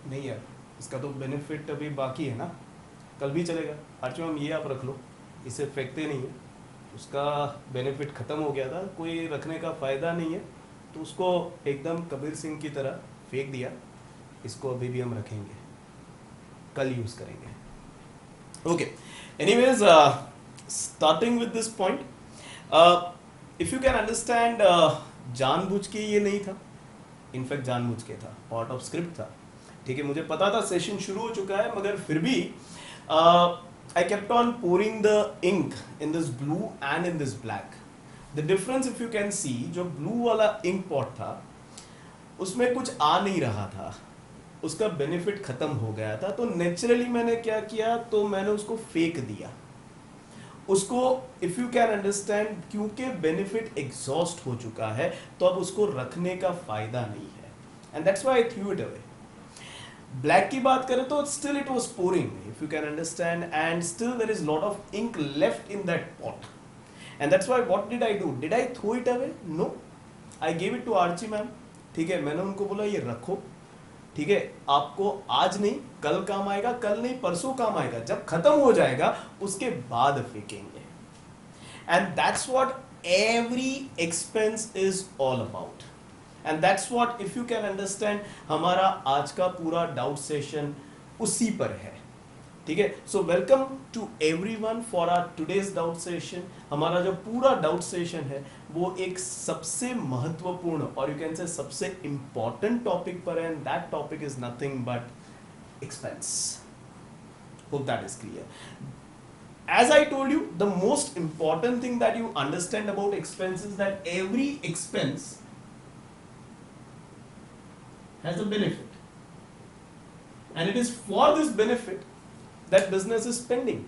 नहीं यार, इसका तो बेनिफिट अभी बाकी है ना, कल भी चलेगा। आर्ची मैम ये आप रख लो, इसे फेंकते नहीं है, उसका बेनिफिट ख़त्म हो गया था, कोई रखने का फ़ायदा नहीं है, तो उसको एकदम कबीर सिंह की तरह फेंक दिया। इसको अभी भी हम रखेंगे, कल यूज़ करेंगे। Okay, anyways starting with this point, if you can understand, जानबूझ के ये नहीं था, इनफैक्ट जानबूझ के था, पार्ट ऑफ स्क्रिप्ट था। ठीक है, मुझे पता था सेशन शुरू हो चुका है, मगर फिर भी I kept on pouring the ink in this blue and in this black. The difference if you can see, जो ब्लू वाला इंक पॉट था उसमें कुछ आ नहीं रहा था, उसका बेनिफिट खत्म हो गया था, तो नेचुरली मैंने क्या किया, तो मैंने उसको फेंक दिया उसको। इफ यू कैन अंडरस्टैंड, क्योंकि बेनिफिट एग्जॉस्ट हो चुका है, तो अब उसको रखने का फायदा नहीं है, and that's why I through it away. Black की बात करें तो still it was pouring, if you can understand, and still there is lot of ink left in that pot, and that's why what did I do? Did I throw it away? No, I gave it to Archie ma'am. ठीक है, मैंने उनको बोला ये रखो, ठीक है, आपको आज नहीं कल काम आएगा, कल नहीं परसों काम आएगा, जब खत्म हो जाएगा उसके बाद फेंकेंगे। And that's what every expense is all about, and that's what, if you can understand, हमारा आज का पूरा डाउट सेशन उसी पर है। ठीक है, so welcome to everyone for our today's doubt session. हमारा जो पूरा डाउट सेशन है वो एक सबसे महत्वपूर्ण और यू कैन से सबसे इंपॉर्टेंट टॉपिक पर है, and that topic is nothing but expense. Hope that is clear. As I told you, the most important thing that you understand about expense is that every expense has a benefit, and it is for this benefit that business is spending,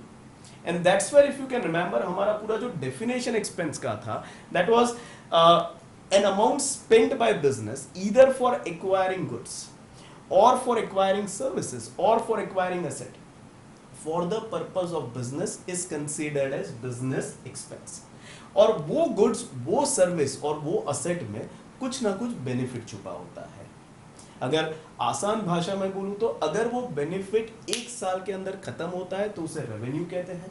and that's where, if you can remember, हमारा पूरा जो definition expense का था, that was an amount spent by business either for acquiring goods or for acquiring services or for acquiring asset for the purpose of business is considered as business expense। और वो goods, वो service और वो asset में कुछ ना कुछ benefit छुपा होता है। अगर आसान भाषा में बोलूं तो, अगर वो बेनिफिट एक साल के अंदर खत्म होता है तो उसे रेवेन्यू कहते हैं,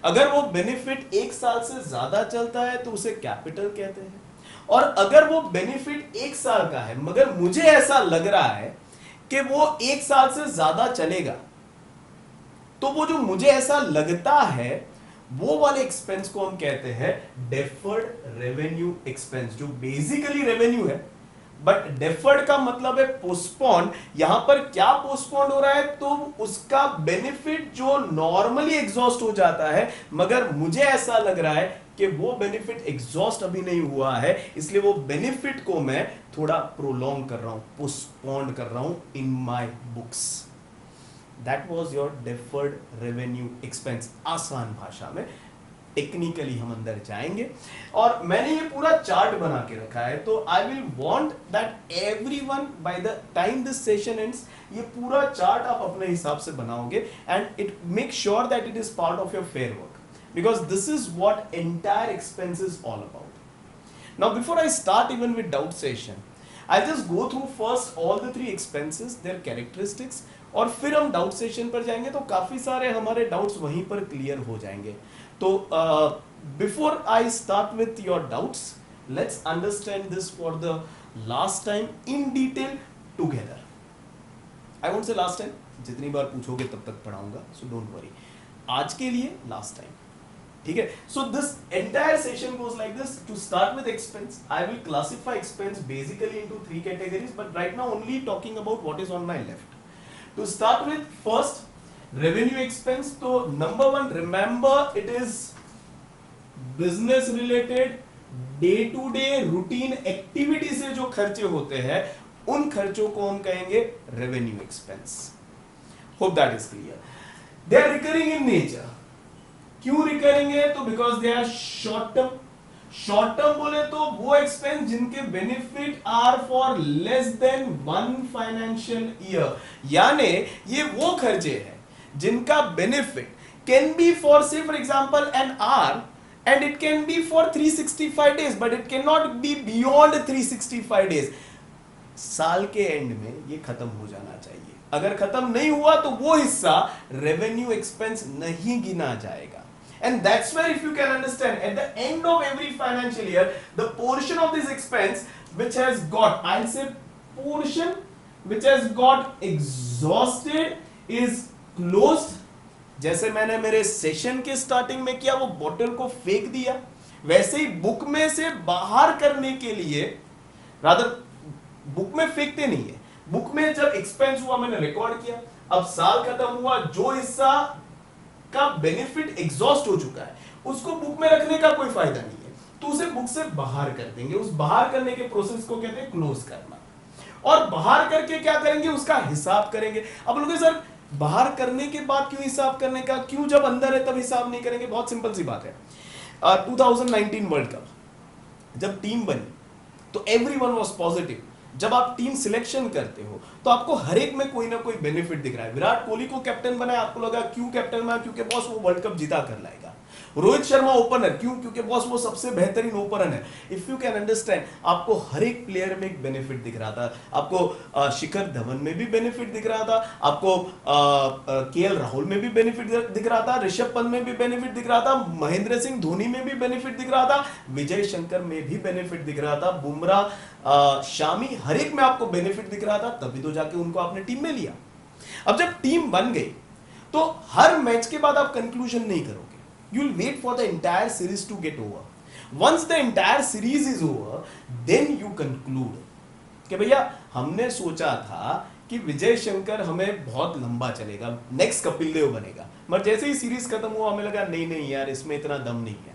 अगर वो बेनिफिट एक साल से ज्यादा चलता है तो उसे कैपिटल कहते हैं, और अगर वो बेनिफिट एक साल का है मगर मुझे ऐसा लग रहा है कि वो एक साल से ज्यादा चलेगा, तो वो जो मुझे ऐसा लगता है वो वाले एक्सपेंस को हम कहते हैं डेफर्ड रेवेन्यू एक्सपेंस, जो बेसिकली रेवेन्यू है, बट डेफर्ड का मतलब है पोस्टपोन। यहां पर क्या पोस्टपोन हो रहा है, तो उसका बेनिफिट जो नॉर्मली एग्जॉस्ट हो जाता है, मगर मुझे ऐसा लग रहा है कि वो बेनिफिट एग्जॉस्ट अभी नहीं हुआ है, इसलिए वो बेनिफिट को मैं थोड़ा प्रोलॉन्ग कर रहा हूं, पोस्टपोन कर रहा हूं in my books. That was your deferred revenue expense. आसान भाषा में, टेक्निकली हम अंदर जाएंगे, और मैंने ये पूरा चार्ट बना के रखा है, तो I will want that everyone by the time this session ends, ये पूरा चार्ट आप अपने हिसाब से बनाओगे, and it make sure that it is part of your fair work, because this is what entire expense is all about. Now before I start even with doubt session, I just go through first all the three expenses, there characteristics, और फिर हम doubt session पर जाएंगे, तो काफी सारे हमारे doubts वहीं पर क्लियर हो जाएंगे। तो before I start with your doubts, let's understand this for the last time in detail together. I won't say last time, जितनी बार पूछोगे तब तक पढ़ाऊंगा, सो डोंट वरी, आज के लिए लास्ट टाइम, ठीक है। So this entire session goes like this. To start with expense, I will classify expense basically into 3 categories, but right now only talking about what is on my left. To start with first revenue expense, तो number 1 remember it is business related day to day routine activity से जो खर्चे होते हैं उन खर्चों को हम कहेंगे revenue expense. Hope that is clear. They are recurring in nature. क्यों रिकरिंग है? तो because they are short term. Short term बोले तो वो एक्सपेंस जिनके benefit are for less than 1 financial year, यानी ये वो खर्चे हैं जिनका benefit can be for say for example an hour and it can be for 365 days but it cannot be beyond 365 days। साल के एंड में ये खत्म हो जाना चाहिए। अगर खत्म नहीं हुआ तो वो हिस्सा रेवेन्यू एक्सपेंस नहीं गिना जाएगा। And that's where if you can understand at the end of every financial year the portion of this expense which has got, I'll say portion which has got exhausted is closed। जैसे मैंने मेरे session के starting में किया, वो बोतल को फेंक दिया, वैसे ही बुक में से बाहर करने के लिए, रादर बुक में फेंकते नहीं है, बुक में जब एक्सपेंस हुआ मैंने रिकॉर्ड किया, अब साल खत्म हुआ, जो हिस्सा का बेनिफिट एग्जॉस्ट हो चुका है उसको बुक में रखने का कोई फायदा नहीं है, तो उसे बुक से बाहर कर देंगे। उस बाहर करने के प्रोसेस को कहते हैं क्लोज करना। और बाहर करके क्या करेंगे, उसका हिसाब करेंगे। अब लोग सर बाहर करने के बाद क्यों हिसाब करने का, क्यों जब अंदर है तब हिसाब नहीं करेंगे? बहुत सिंपल सी बात है। 2019 वर्ल्ड कप जब टीम बनी तो एवरीवन वाज पॉजिटिव। जब आप टीम सिलेक्शन करते हो तो आपको हर एक में कोई ना कोई बेनिफिट दिख रहा है। विराट कोहली को कैप्टन बनाया, आपको लगा क्यों कैप्टन बनाया? क्योंकि बॉस वो वर्ल्ड कप जीता कर लाएगा। रोहित शर्मा ओपनर, क्यों? क्योंकि बॉस वो सबसे बेहतरीन ओपनर है। इफ यू कैन अंडरस्टैंड, आपको हर एक प्लेयर में एक बेनिफिट दिख रहा था। आपको शिखर धवन में भी बेनिफिट दिख रहा था, आपको केएल राहुल में भी बेनिफिट दिख रहा था, ऋषभ पंत में भी बेनिफिट दिख रहा था, महेंद्र सिंह धोनी में भी बेनिफिट दिख रहा था, विजय शंकर में भी बेनिफिट दिख रहा था, बुमराह, शामी, हर एक में आपको बेनिफिट दिख रहा था, तभी तो जाके उनको आपने टीम में लिया। अब जब टीम बन गई तो हर मैच के बाद आप कंक्लूजन नहीं करोगे, you will wait for the entire series to get over. Once the entire series is over, then you conclude कि भैया हमने सोचा था कि विजय शंकर हमें बहुत लंबा चलेगा, नेक्स्ट कपिल देव बनेगा, मगर जैसे ही सीरीज खत्म हुआ हमें लगा नहीं नहीं यार इसमें इतना दम नहीं है।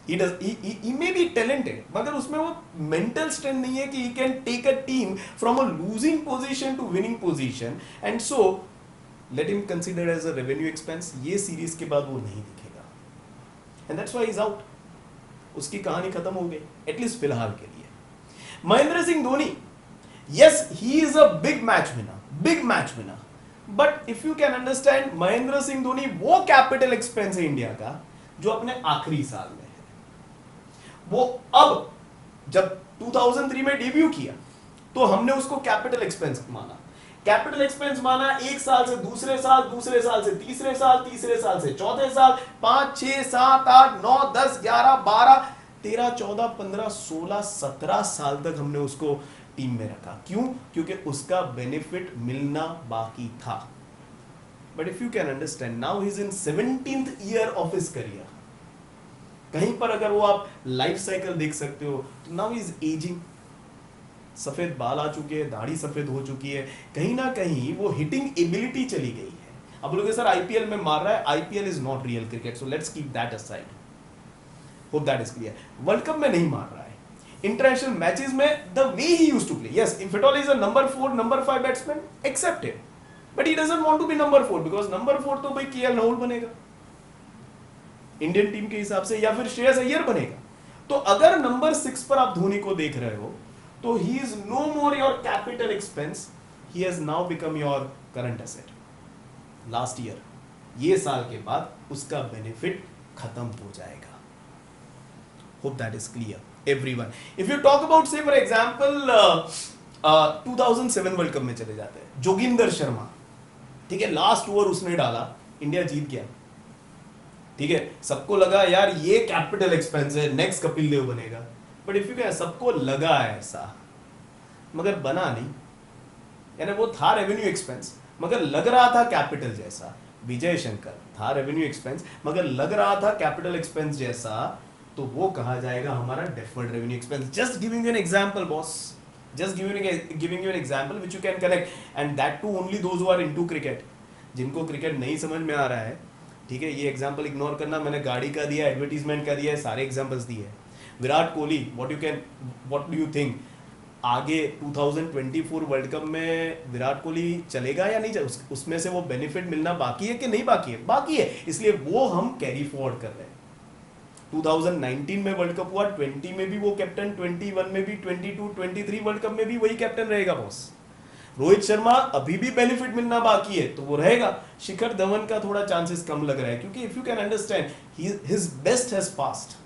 He may be talented, मगर उसमें वो mental strength नहीं है कि he can take a team from a losing position to winning position, and so let him consider as a revenue expense। ये सीरीज के बाद वो नहीं दिखेगा, and that's why he's out। उसकी कहानी खत्म हो गई, एटलीस्ट फिलहाल के लिए। Mahendra Singh Dhoni, yes he is a big match winner, but if you can understand, Mahendra Singh Dhoni वो कैपिटल एक्सपेंस है इंडिया का जो अपने आखिरी साल में है। वो अब जब 2003 में डेब्यू किया तो हमने उसको कैपिटल एक्सपेंस माना। कैपिटल एक्सपेंस माना एक साल से दूसरे साल, दूसरे साल से तीसरे साल, तीसरे साल से चौथे साल, 5, 6, 7, 8, 9, 10, 11, 12, 13, 14, 15, 16, 17 साल तक हमने उसको टीम में रखा। क्यों? क्योंकि उसका बेनिफिट मिलना बाकी था। But if you can understand, now he is in 17th year of his career. कहीं पर अगर वो आप लाइफ साइकिल देख सकते हो तो नाउ ही इज एजिंग, सफेद बाल आ चुके हैं, दाढ़ी सफेद हो चुकी है, कहीं ना कहीं वो हिटिंग एबिलिटी चली गई है। अब लोग सर आईपीएल में मार रहा है, IPL is not real cricket, so let's keep that aside, hope that is clear. World cup में नहीं मार रहा है, इंटरनेशनल मैचेस में the way he used to play, yes if it all is a number 4 number 5 batsman accepted, but he doesn't want to be number 4 because number 4 तो भाई KL Rahul बनेगा Indian team के हिसाब से, या फिर श्रेयस अय्यर बनेगा। तो अगर नंबर 6 पर आप धोनी को देख रहे हो तो he is no more your capital expense, he has now become your current asset। Last year, ये साल के बाद उसका बेनिफिट खत्म हो जाएगा। Hope that is clear, everyone। If you talk about say for example 2007 world cup में चले जाते हैं, जोगिंदर शर्मा, ठीक है, लास्ट ओवर उसने डाला, इंडिया जीत गया, ठीक है, सबको लगा यार ये कैपिटल एक्सपेंस है, नेक्स्ट कपिल देव बनेगा। बट इफ यू क्या, सबको लगा ऐसा मगर बना नहीं, यानी वो था रेवेन्यू एक्सपेंस मगर लग रहा था कैपिटल जैसा। विजय शंकर था रेवेन्यू एक्सपेंस, मगर लग रहा था कैपिटल एक्सपेंस जैसा, तो वो कहा जाएगा हमारा deferred revenue expense. Just giving you an example boss, just giving you an example which you can connect, and that too only those who are into cricket, जिनको क्रिकेट नहीं समझ में आ रहा है, ठीक है, ये एग्जांपल इग्नोर करना, मैंने गाड़ी का दिया, एडवर्टीजमेंट का दिया है, सारे एग्जांपल्स दिए हैं। Virat Kohli, what do you think, आगे 2024 वर्ल्ड कप में विराट कोहली चलेगा या नहीं चलेगा, उसमें से वो बेनिफिट मिलना बाकी है कि नहीं बाकी है? बाकी है, इसलिए वो हम कैरी फॉरवर्ड कर रहे हैं। 2019 में वर्ल्ड कप हुआ, 20 में भी वो कैप्टन, 21 में भी, 22, 23 वर्ल्ड कप में भी वही कैप्टन रहेगा बॉस। रोहित शर्मा अभी भी बेनिफिट मिलना बाकी है तो वो रहेगा। शिखर धवन का थोड़ा चांसेस कम लग रहा है, क्योंकि if you can understand his best has passed,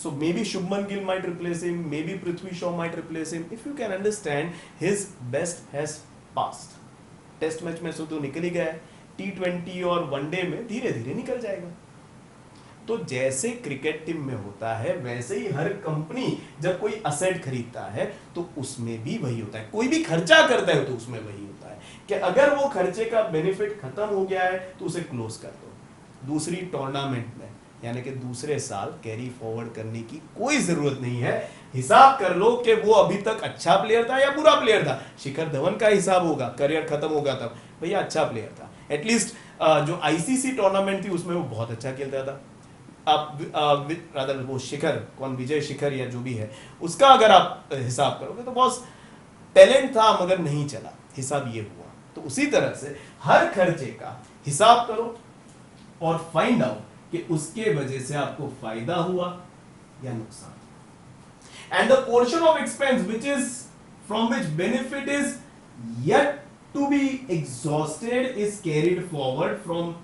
so maybe Shubman Gill might replace him, maybe Prithvi Shaw might replace him, if you can understand his best has passed। Test match में तो निकल ही गया है, T20 और one day में धीरे धीरे निकल जाएगा। तो जैसे क्रिकेट टीम में होता है वैसे ही हर कंपनी जब कोई असेट खरीदता है तो उसमें भी वही होता है, कोई भी खर्चा करता है तो उसमें वही होता है कि अगर वो खर्चे का बेनिफिट खत्म हो गया है तो उसे क्लोज कर दो। दूसरी टूर्नामेंट में यानी कि दूसरे साल कैरी फॉरवर्ड करने की कोई जरूरत नहीं है। हिसाब कर लो कि वो अभी तक अच्छा प्लेयर था या बुरा प्लेयर था। शिखर धवन का हिसाब होगा, करियर खत्म होगा तब भैया अच्छा प्लेयर था, एटलीस्ट जो आईसीसी टूर्नामेंट थी उसमें वो बहुत अच्छा खेलता था। वो शिखर कौन, विजय शिखर या जो भी है, उसका अगर आप हिसाब करोगे तो बहुत टैलेंट था मगर नहीं चला, हिसाब ये हुआ। तो उसी तरह से हर खर्चे का हिसाब करो और फाइंड आउट कि उसके वजह से आपको फायदा हुआ या नुकसान। And the portion of expense which is from which benefit is yet to be exhausted is carried forward from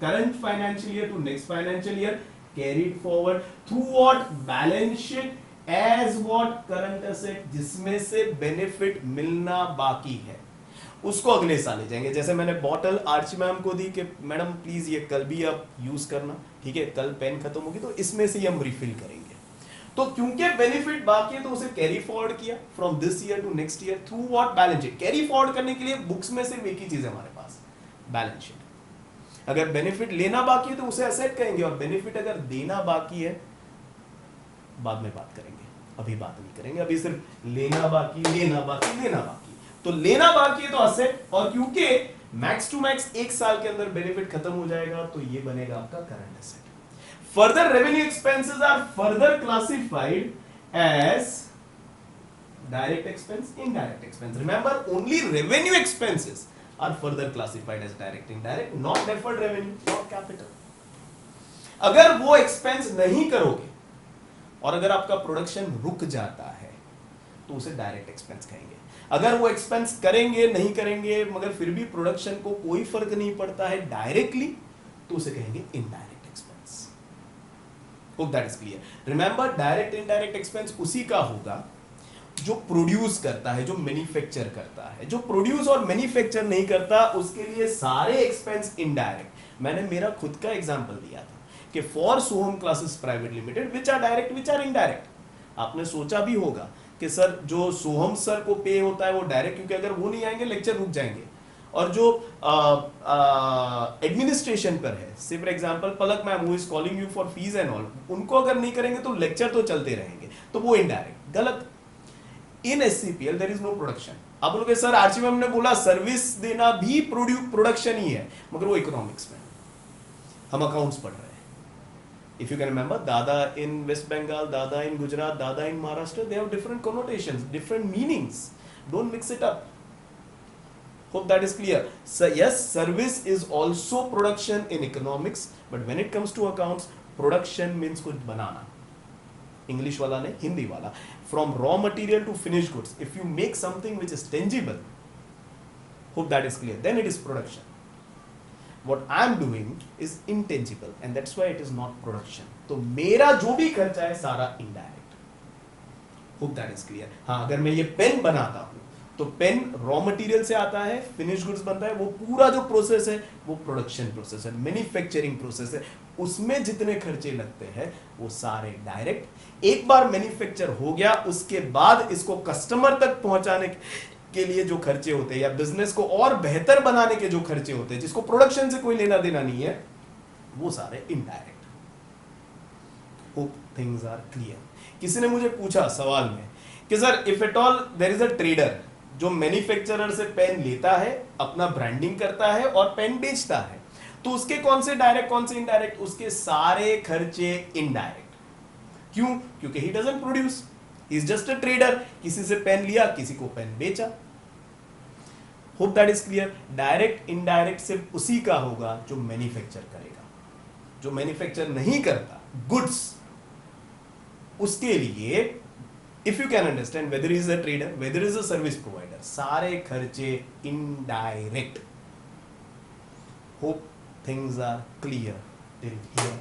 current financial year to next financial year, carried forward through what balance sheet as what current asset, जिसमें से benefit मिलना बाकी है उसको अगले साल ले जाएंगे। जैसे मैंने बॉटल आर्ची मैम को दी कि मैडम प्लीज ये कल भी आप यूज करना, ठीक है, कल पेन खत्म होगी तो इसमें से हम रिफिल करेंगे। तो क्योंकि बेनिफिट बाकी है तो उसे कैरी फॉरवर्ड किया from this year to next year through what balance sheet. Carry forward करने के लिए बुक्स में सिर्फ एक ही चीज है हमारे पास, बैलेंस शीट। अगर बेनिफिट लेना बाकी है तो उसे एसेट कहेंगे, और बेनिफिट अगर देना बाकी है बाद में बात करेंगे, अभी बात नहीं करेंगे, अभी सिर्फ लेना बाकी लेना बाकी लेना बाकी। तो लेना बाकी है तो एसेट, और क्योंकि मैक्स टू मैक्स एक साल के अंदर बेनिफिट खत्म हो जाएगा तो ये बनेगा आपका current asset. Further revenue expenses are further classified as direct expense, indirect expense. Remember only revenue expenses are further classified as direct indirect, not deferred revenue, not capital। अगर वो एक्सपेंस नहीं करोगे और अगर आपका प्रोडक्शन रुक जाता है तो उसे डायरेक्ट एक्सपेंस कहेंगे। अगर वो एक्सपेंस करेंगे नहीं करेंगे मगर फिर भी प्रोडक्शन को कोई फर्क नहीं पड़ता है डायरेक्टली तो उसे कहेंगे indirect expense. Hope that is clear. Remember direct indirect expense उसी का होगा जो प्रोड्यूस करता है, जो मैन्युफैक्चर करता है। जो प्रोड्यूस और मैन्युफैक्चर नहीं करता उसके लिए सारे एक्सपेंस इनडायरेक्ट। मैंने मेरा खुद का एग्जांपल दिया था कि for Soham classes private limited which are direct which are indirect. आपने सोचा भी होगा कि सर जो सोहम सर को पे होता है वो डायरेक्ट, क्योंकि अगर वो नहीं आएंगे लेक्चर रुक जाएंगे। और जो एडमिनिस्ट्रेशन पर है, से for example Palak ma'am who is calling you for fees and all, उनको अगर नहीं करेंगे तो लेक्चर तो चलते रहेंगे, तो वो इनडायरेक्ट। गलत। In SCPL there is no production. आप बोलोगे सर आरची मैम ने बोला सर्विस देना भी प्रोडक्शन ही है, मगर वो इकोनॉमिक्स में, हम अकाउंट्स पढ़ रहे हैं। इफ यू कैन रिमेंबर, दादा इन वेस्ट बंगाल, दादा इन गुजरात, दादा in Maharashtra, they have different connotations, different meanings, don't mix it up. Hope that is clear. So yes, service is also production in economics, but when it comes to accounts, production means कुछ बनाना। English वाला नहीं, हिंदी वाला। From raw material to finished goods, if you make something which is tangible, hope that is clear, then it is production. What I am doing is intangible and that's why it is not production. तो मेरा जो भी खर्चा है सारा indirect. Hope that is clear. हाँ, अगर मैं ये पेन बनाता हूँ तो पेन रॉ मटेरियल से आता है, फिनिश गुड्स बनता है, वो पूरा जो प्रोसेस है वो प्रोडक्शन प्रोसेस है, मैन्युफैक्चरिंग प्रोसेस है। उसमें जितने खर्चे लगते हैं वो सारे डायरेक्ट। एक बार मैन्युफैक्चर हो गया उसके बाद इसको कस्टमर तक पहुंचाने के लिए जो खर्चे होते हैं या बिजनेस को और बेहतर बनाने के जो खर्चे होते हैं जिसको प्रोडक्शन से कोई लेना देना नहीं है, वो सारे indirect. Hope things are clear. किसी ने मुझे पूछा सवाल में कि sir if at all there is a trader जो मैन्युफैक्चरर से पेन लेता है, अपना ब्रांडिंग करता है और पेन बेचता है, तो उसके कौन से डायरेक्ट कौन से इनडायरेक्ट? उसके सारे खर्चे इनडायरेक्ट। क्यों? क्योंकि he doesn't produce, he is just a trader. किसी से पेन लिया, किसी को पेन बेचा। Hope that is clear. Direct indirect सिर्फ उसी का होगा जो मैन्युफैक्चर करेगा। जो मैन्युफैक्चर नहीं करता गुड्स, उसके लिए if you can understand whether is a trader whether is a service provider, सारे खर्चे indirect. Hope things are clear till here.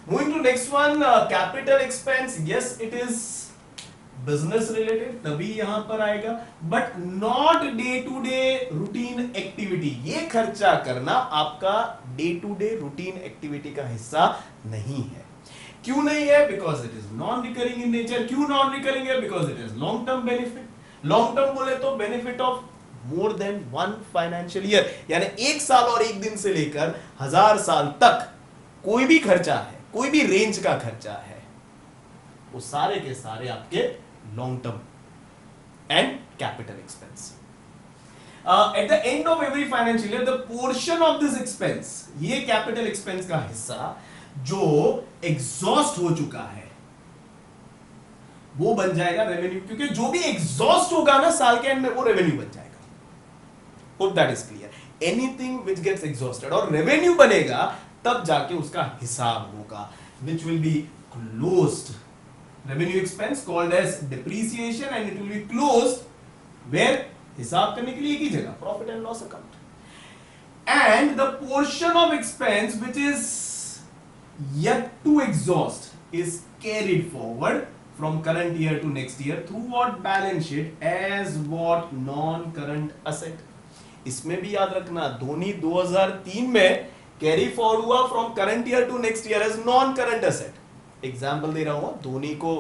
Moving to next one, capital expense. Yes, it is business related, तभी यहां पर आएगा, but not day to day routine activity. ये खर्चा करना आपका day to day routine activity का हिस्सा नहीं है। क्यों नहीं है? Because it is non-recurring in nature. क्यों non-recurring है? Because it is long term benefit. Long term बोले तो benefit of more than 1 financial year, यानी 1 साल और 1 दिन से लेकर 1000 साल तक कोई भी खर्चा है, कोई भी रेंज का खर्चा है, वो सारे के सारे आपके long term and capital expense. Eight the end of every financial year the portion of this expense, ये कैपिटल एक्सपेंस का हिस्सा जो एग्जॉस्ट हो चुका है वो बन जाएगा रेवेन्यू, क्योंकि जो भी एग्जॉस्ट होगा ना साल के एंड में वो रेवेन्यू बन जाएगा। Hope that is clear. Anything which gets exhausted और रेवेन्यू बनेगा तब जाके उसका हिसाब होगा, which will be closed. Revenue expense called as depreciation and it will be closed where हिसाब करने के लिए एक ही जगह, profit and loss account. And the portion of expense which is yet to exhaust is carried forward from current year to next year through what balance sheet as what non-current asset. इसमें भी याद रखना, धोनी 2003 में carry forward हुआ from current year to next year as non current asset. Example दे रहा हूं, धोनी को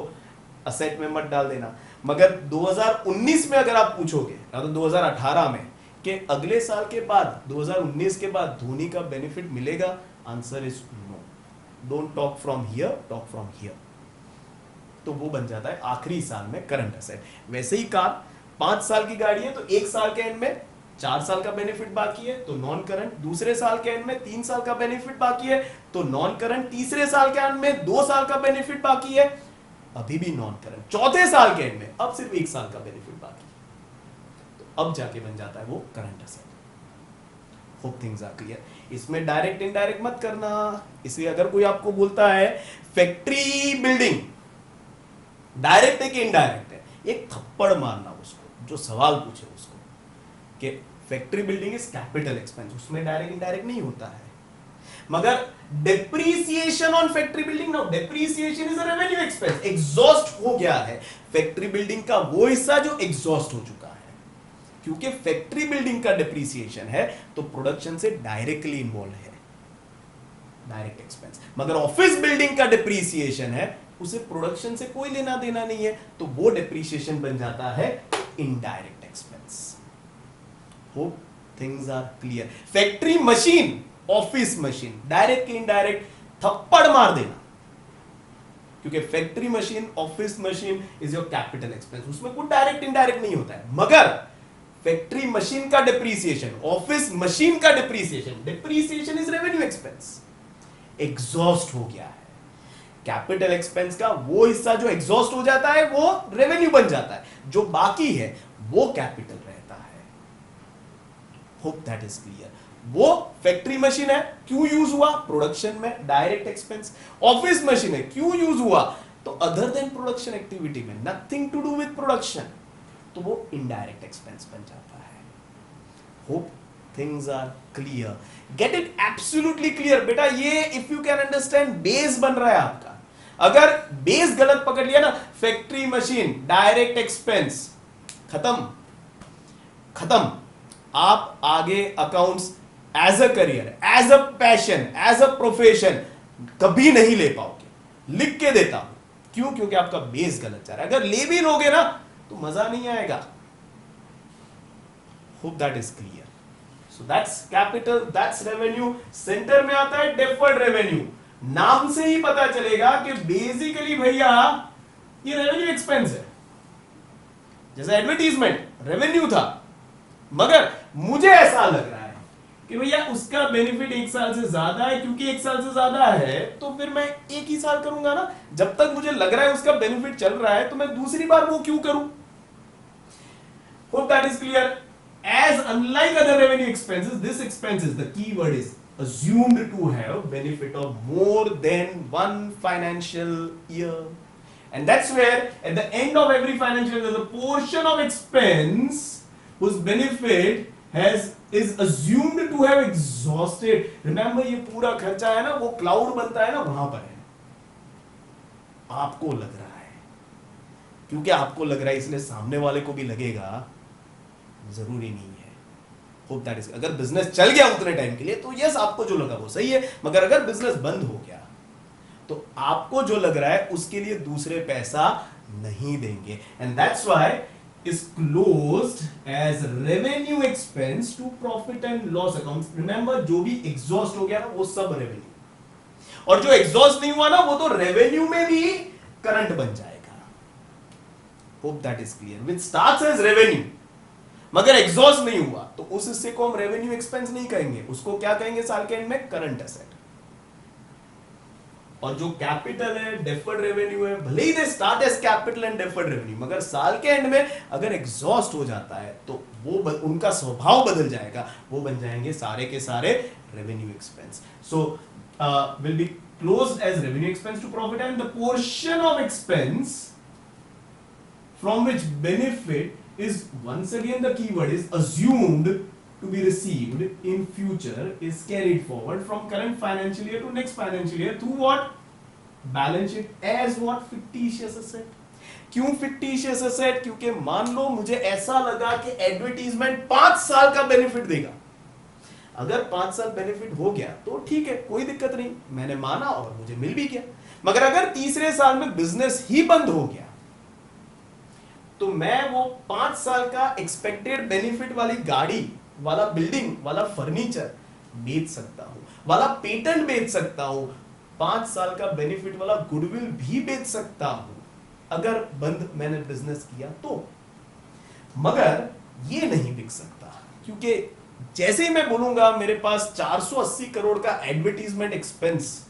असेट में मत डाल देना, मगर 2019 में अगर आप पूछोगे या तो 2018 में कि अगले साल के बाद 2019 के बाद धोनी का बेनिफिट मिलेगा, answer is no. Don't talk from here, talk from here. तो वो बन जाता है आखिरी साल में करंट एसेट। वैसे ही कार 5 साल की गाड़ी है तो 1 साल के एंड में 4 साल का बेनिफिट बाकी है तो नॉन करंट, दूसरे साल के एंड में 3 साल का बेनिफिट बाकी है तो नॉन करंट, तीसरे साल के एंड में 2 साल का बेनिफिट बाकी है, अभी भी नॉन करंट, चौथे साल के एंड में अब सिर्फ 1 साल का बेनिफिट बाकी है, तो अब जाके बन जाता है वो current asset. Hope things are clear. इसमें डायरेक्ट इनडायरेक्ट मत करना, इसलिए अगर कोई आपको बोलता है फैक्ट्री बिल्डिंग डायरेक्ट है कि इनडायरेक्ट है, एक थप्पड़ मारना उसको जो सवाल पूछे उसको कि factory building is capital expense, उसमें डायरेक्ट इनडायरेक्ट नहीं होता है। मगर depreciation on factory building, no, depreciation is a revenue expense, exhaust हो गया है फैक्ट्री बिल्डिंग का वो हिस्सा जो एग्जॉस्ट हो चुका है। क्योंकि फैक्ट्री बिल्डिंग का डेप्रीसिएशन है तो प्रोडक्शन से डायरेक्टली इन्वॉल्व है, डायरेक्ट एक्सपेंस। मगर ऑफिस बिल्डिंग का डेप्रीसिएशन है, उसे प्रोडक्शन से कोई लेना देना नहीं है, तो वो डेप्रीसिएशन बन जाता है indirect expense. Hope things are clear. Factory machine, office machine, direct की इनडायरेक्ट थप्पड़ मार देना, क्योंकि factory machine, office machine is your capital expense, उसमें कोई डायरेक्ट इनडायरेक्ट नहीं होता है। मगर फैक्ट्री मशीन का डिप्रीसिएशन, ऑफिस मशीन का depreciation, depreciation is revenue expense, exhaust हो गया है। कैपिटल एक्सपेंस का वो हिस्सा जो एग्जॉस्ट हो जाता है वो रेवेन्यू बन जाता है, जो बाकी है वो कैपिटल रहता है। Hope that is clear. वो फैक्ट्री मशीन है, क्यों यूज हुआ? प्रोडक्शन में, डायरेक्ट एक्सपेंस। ऑफिस मशीन है, क्यों यूज हुआ? तो अदर देन प्रोडक्शन एक्टिविटी में, nothing to do with production, तो वो इनडायरेक्ट एक्सपेंस बन जाता है। Hope things are clear. Get it absolutely clear बेटा। ये if you can understand, base बन रहा है आपका। अगर बेस गलत पकड़ लिया ना, फैक्ट्री मशीन डायरेक्ट एक्सपेंस, खत्म खत्म। आप आगे accounts as a career, as a passion, as a profession कभी नहीं ले पाओगे। लिख के देता हूं, क्यों? क्योंकि आपका बेस गलत जा रहा है। अगर ले भी लोगे ना तो मजा नहीं आएगा। Hope that is clear. So that's capital, that's revenue. Centre में आता है डेफर्ड रेवेन्यू. नाम से ही पता चलेगा कि बेसिकली भैया ये रेवेन्यू एक्सपेंस है. जैसे एडवर्टीजमेंट रेवेन्यू था, मगर मुझे ऐसा लग रहा है कि भैया उसका बेनिफिट 1 साल से ज्यादा है. क्योंकि 1 साल से ज्यादा है तो फिर मैं 1 ही साल करूंगा ना. जब तक मुझे लग रहा है उसका बेनिफिट चल रहा है तो मैं दूसरी बार वो क्यों करूं. Hope that is clear. As unlike other revenue expenses, this expenses, the keyword is assumed to have benefit of more than one financial year. And that's where at the end of every financial year, there's a portion of expense whose benefit is assumed to have exhausted. Remember, ये पूरा खर्चा है ना, वो cloud बनता है ना, वहां पर है. आपको लग रहा है, क्योंकि आपको लग रहा है इसलिए सामने वाले को भी लगेगा. जरूरी नहीं है. Hope that is. अगर बिजनेस चल गया उतने टाइम के लिए तो यस, आपको जो लगा वो सही है. मगर अगर बिजनेस बंद हो गया तो आपको जो लग रहा है उसके लिए दूसरे पैसा नहीं देंगे. And that's why is closed as revenue expense to profit and loss accounts. Remember, जो भी एग्जॉस्ट हो गया ना वो सब रेवेन्यू, और जो एग्जॉस्ट नहीं हुआ ना वो तो रेवेन्यू में भी करंट बन जाएगा. Hope that is clear. Which starts as revenue मगर एग्जॉस्ट नहीं हुआ तो उस हिस्से को हम रेवेन्यू एक्सपेंस नहीं कहेंगे. उसको क्या कहेंगे साल के एंड में? Current asset. और जो कैपिटल है, डेफर्ड रेवेन्यू है, भले ही they start as capital and deferred revenue, मगर साल के एंड में अगर एग्जॉस्ट हो जाता है तो वो उनका स्वभाव बदल जाएगा. वो बन जाएंगे सारे के सारे revenue expense. So will be closed as revenue expense to profit and the portion of expense from which benefit is once again the keyword is assumed to be received in future is carried forward from current financial year to next financial year through what? Balance sheet as what? Fictitious asset. क्यों fictitious asset? क्योंकि मान लो मुझे ऐसा लगा कि advertisement 5 साल का benefit देगा. अगर 5 साल बेनिफिट हो गया तो ठीक है, कोई दिक्कत नहीं, मैंने माना और मुझे मिल भी गया. मगर अगर तीसरे साल में बिजनेस ही बंद हो गया तो मैं वो 5 साल का एक्सपेक्टेड बेनिफिट वाली गाड़ी वाला, बिल्डिंग वाला, फर्नीचर बेच सकता हूं, वाला पेटेंट बेच सकता हूं, 5 साल का बेनिफिट वाला गुडविल भी बेच सकता हूं अगर बंद मैंने बिजनेस किया तो. मगर ये नहीं बिक सकता क्योंकि जैसे ही मैं बोलूंगा मेरे पास 480 करोड़ का एडवर्टीजमेंट एक्सपेंस,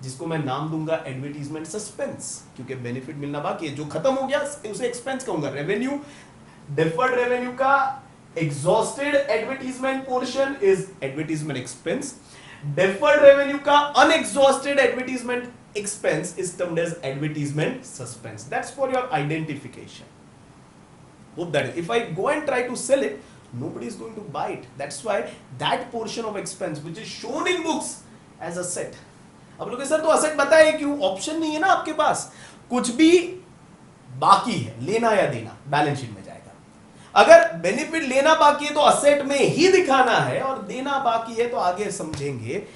जिसको मैं नाम दूंगा एडवर्टीजमेंट सस्पेंस, क्योंकि बेनिफिट मिलना बाकी है, जो खत्म हो गया उसे एक्सपेंस कहूंगा. रेवेन्यू, डेफर्ड रेवेन्यू का exhausted advertisement portion is advertisement expense. Deferred revenue का unexhausted advertisement expense is termed as advertisement suspense. That's for your identification. Hope that if I go and try to sell it, nobody is going to buy it. That's why that portion of expense which is shown in books as asset. अब लोग sir तो asset बताए क्यों? Option नहीं है ना आपके पास. कुछ भी बाकी है, लेना या देना, बैलेंस शीट में जाएगा. अगर बेनिफिट लेना बाकी है तो असेट में ही दिखाना है, और देना बाकी है तो आगे समझेंगे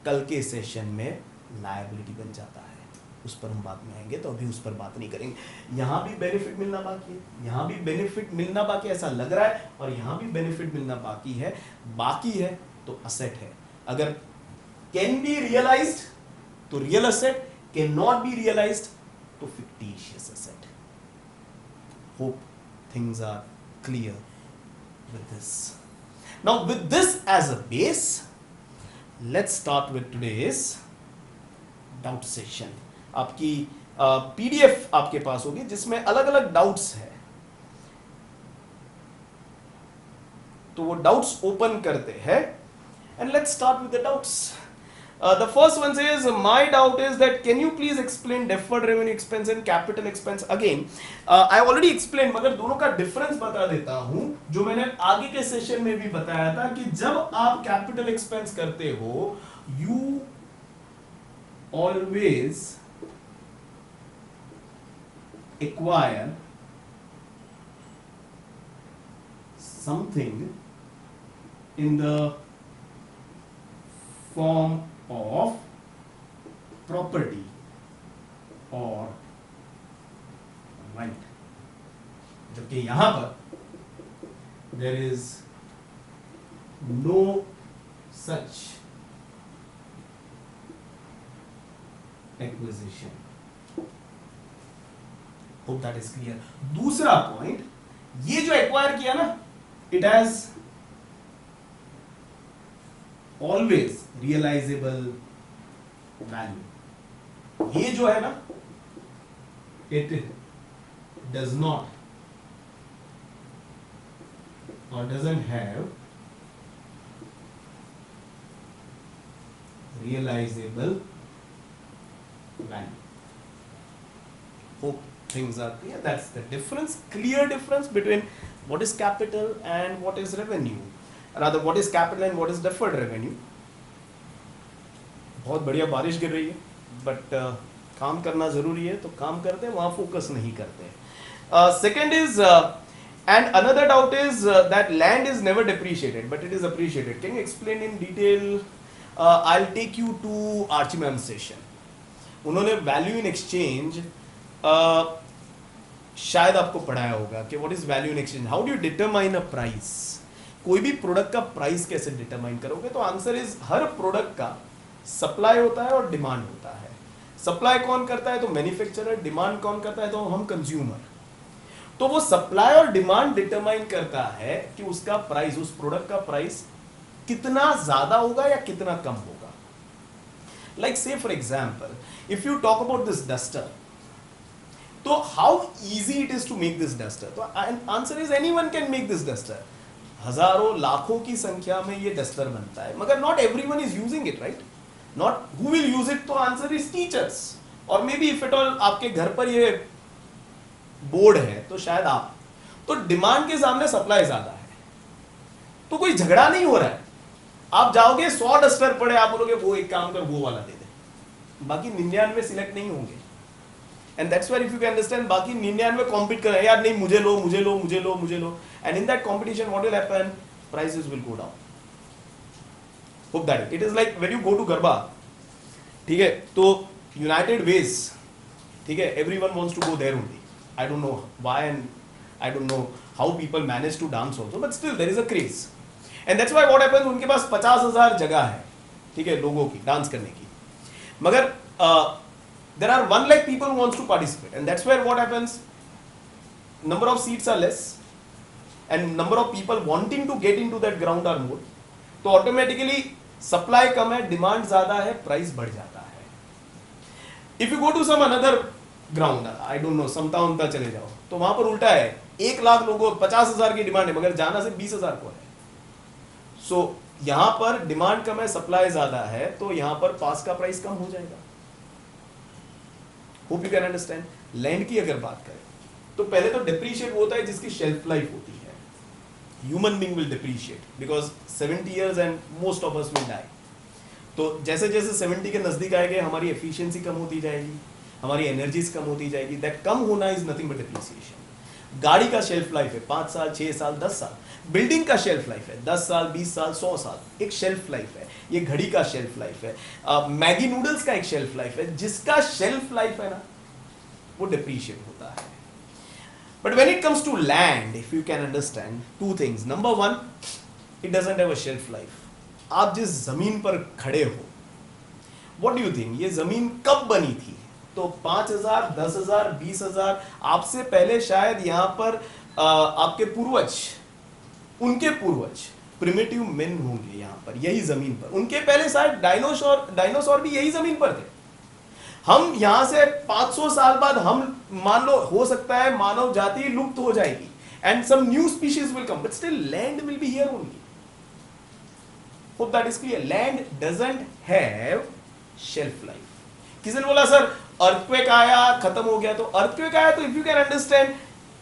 कल के सेशन में लायबिलिटी बन जाता है. उस पर हम बात में आएंगे, तो अभी उस पर बात नहीं करेंगे. यहां भी बेनिफिट मिलना बाकी है, यहां भी बेनिफिट मिलना बाकी है, ऐसा लग रहा है, और यहां भी बेनिफिट मिलना बाकी है तो असेट है. अगर कैन बी रियलाइज्ड तो real asset, cannot be realised तो fictitious asset. Hope things are clear with this. Now with this as a base, let's start with today's doubt session. आपकी PDF आपके पास होगी जिसमें अलग अलग डाउट्स है, तो वो डाउट्स ओपन करते हैं. And let's start with the doubts. The first one says, my doubt is that can you please explain deferred revenue expense and capital expense again? I already explained, मगर दोनों का difference बता देता हूं, जो मैंने आगे के सेशन में भी बताया था कि जब आप कैपिटल एक्सपेंस करते हो, you always acquire something in the form of property or right. जबकि यहां पर there is no such acquisition. Hope that is clear. दूसरा पॉइंट, ये जो एक्वायर किया ना, it has always realisable value. ये जो है ना, it does not or doesn't have realizable value. Hope things are clear. That's the difference, clear difference between what is capital and what is revenue. Rather, what is capital and what is deferred revenue. बहुत बढ़िया बारिश गिर रही है, but काम करना जरूरी है, तो काम करते हैं, वहाँ फोकस नहीं करते. Second is and another doubt is that land is never depreciated, but it is appreciated. Can you explain in detail? I'll take you to Archimam session. उन्होंने value in exchange शायद आपको पढ़ाया होगा कि what is value in exchange. How do you determine a price? कोई भी product का price कैसे डिटरमाइन करोगे? तो आंसर इज हर प्रोडक्ट का सप्लाई होता है और डिमांड होता है. सप्लाई कौन करता है? तो मैन्युफैक्चरर. डिमांड कौन करता है? तो हम कंज्यूमर. तो वो सप्लाई और डिमांड डिटरमाइन करता है कि उसका प्राइस, उस प्रोडक्ट का प्राइस कितना ज्यादा होगा या कितना कम होगा. Like say for example, if you talk about this duster, तो how easy it is to make this duster? तो answer is anyone can make this duster. हजारों लाखों की संख्या में ये डस्टर बनता है, मगर not everyone is using it, right? Not who will use it? तो आंसर इज टीचर्स, और may be if it all आपके घर पर ये बोर्ड है तो शायद आप. तो डिमांड के सामने सप्लाई ज्यादा है, तो कोई झगड़ा नहीं हो रहा है. आप जाओगे 100 डस्टर पड़े, आप बोलोगे वो एक काम कर, वो वाला दे दे, बाकी 99 सिलेक्ट नहीं होंगे. And that's why if you can understand, बाकी 99 कॉम्पीट कर रहे हैं, यार नहीं मुझे लो मुझे लो मुझे लो मुझे लो. And in that competition what will happen? Prices will go down. Hope that it is like when you go to garba, ठीक है, तो यूनाइटेड वेज, ठीक है, everyone wants to go there only. I don't know why and I don't know how people manage to dance also, but still there is a craze. And that's why what happens, उनके पास 50,000 जगह है, ठीक है, लोगों की dance करने की, मगर there are 1 lakh people who wants to participate, and that's where what happens, number of seats are less and number of people wanting to get into that ground are more. तो automatically supply कम है, demand ज़्यादा है, price बढ़ जाता है. If you go to some another ground, I don't know, Samta उमता चले जाओ, तो वहां पर उल्टा है, 1 लाख लोगों, 50,000 की डिमांड है, मगर जाना से 20,000 को है. सो यहां पर डिमांड कम है, सप्लाई ज्यादा है, तो यहां पर पास का प्राइस कम हो जाएगा. Hope you can understand. Land की अगर बात करें तो पहले तो डिप्रीशिएट होता है जिसकी शेल्फ लाइफ होती है. Human being will depreciate because 70 years and most of us will die. तो जैसे जैसे 70 के नजदीक आएंगे, हमारी एफिशिएंसी कम होती जाएगी, हमारी एनर्जीज कम होती जाएगी. दैट कम होना इज नथिंग बट डिप्रिसिएशन. गाड़ी का शेल्फ लाइफ है 5 साल, 6 साल, 10 साल. बिल्डिंग का शेल्फ लाइफ है 10 साल, 20 साल, 100 साल. एक शेल्फ लाइफ है. ये घड़ी का शेल्फ लाइफ है. मैगी नूडल्स का एक शेल्फ लाइफ है. जिसका शेल्फ लाइफ है ना, वो डिप्रिशिएट होता है. But when it comes to land, if you can understand 2 things. Number 1, it doesn't have a shelf life. आप जिस जमीन पर खड़े हो, व्हाट डू यू थिंक, ये जमीन कब बनी थी? तो 5,000, 10,000, 20,000, आपसे पहले शायद यहाँ पर आपके पूर्वज, उनके पूर्वज प्रिमिटिव मेन होंगे यहाँ पर, यही जमीन पर. उनके पहले शायद डायनासोर भी यही जमीन पर थे. हम यहाँ से 500 साल बाद, हम मान लो हो सकता है मानव जाति लुप्त हो जाएगी, and some new species will come, but still land will be here only. Hope that is clear. Land doesn't have shelf life. किसी ने बोला सर अर्थक्वेक आया खत्म हो गया, तो अर्थक्वेक आया तो इफ यू कैन अंडरस्टैंड,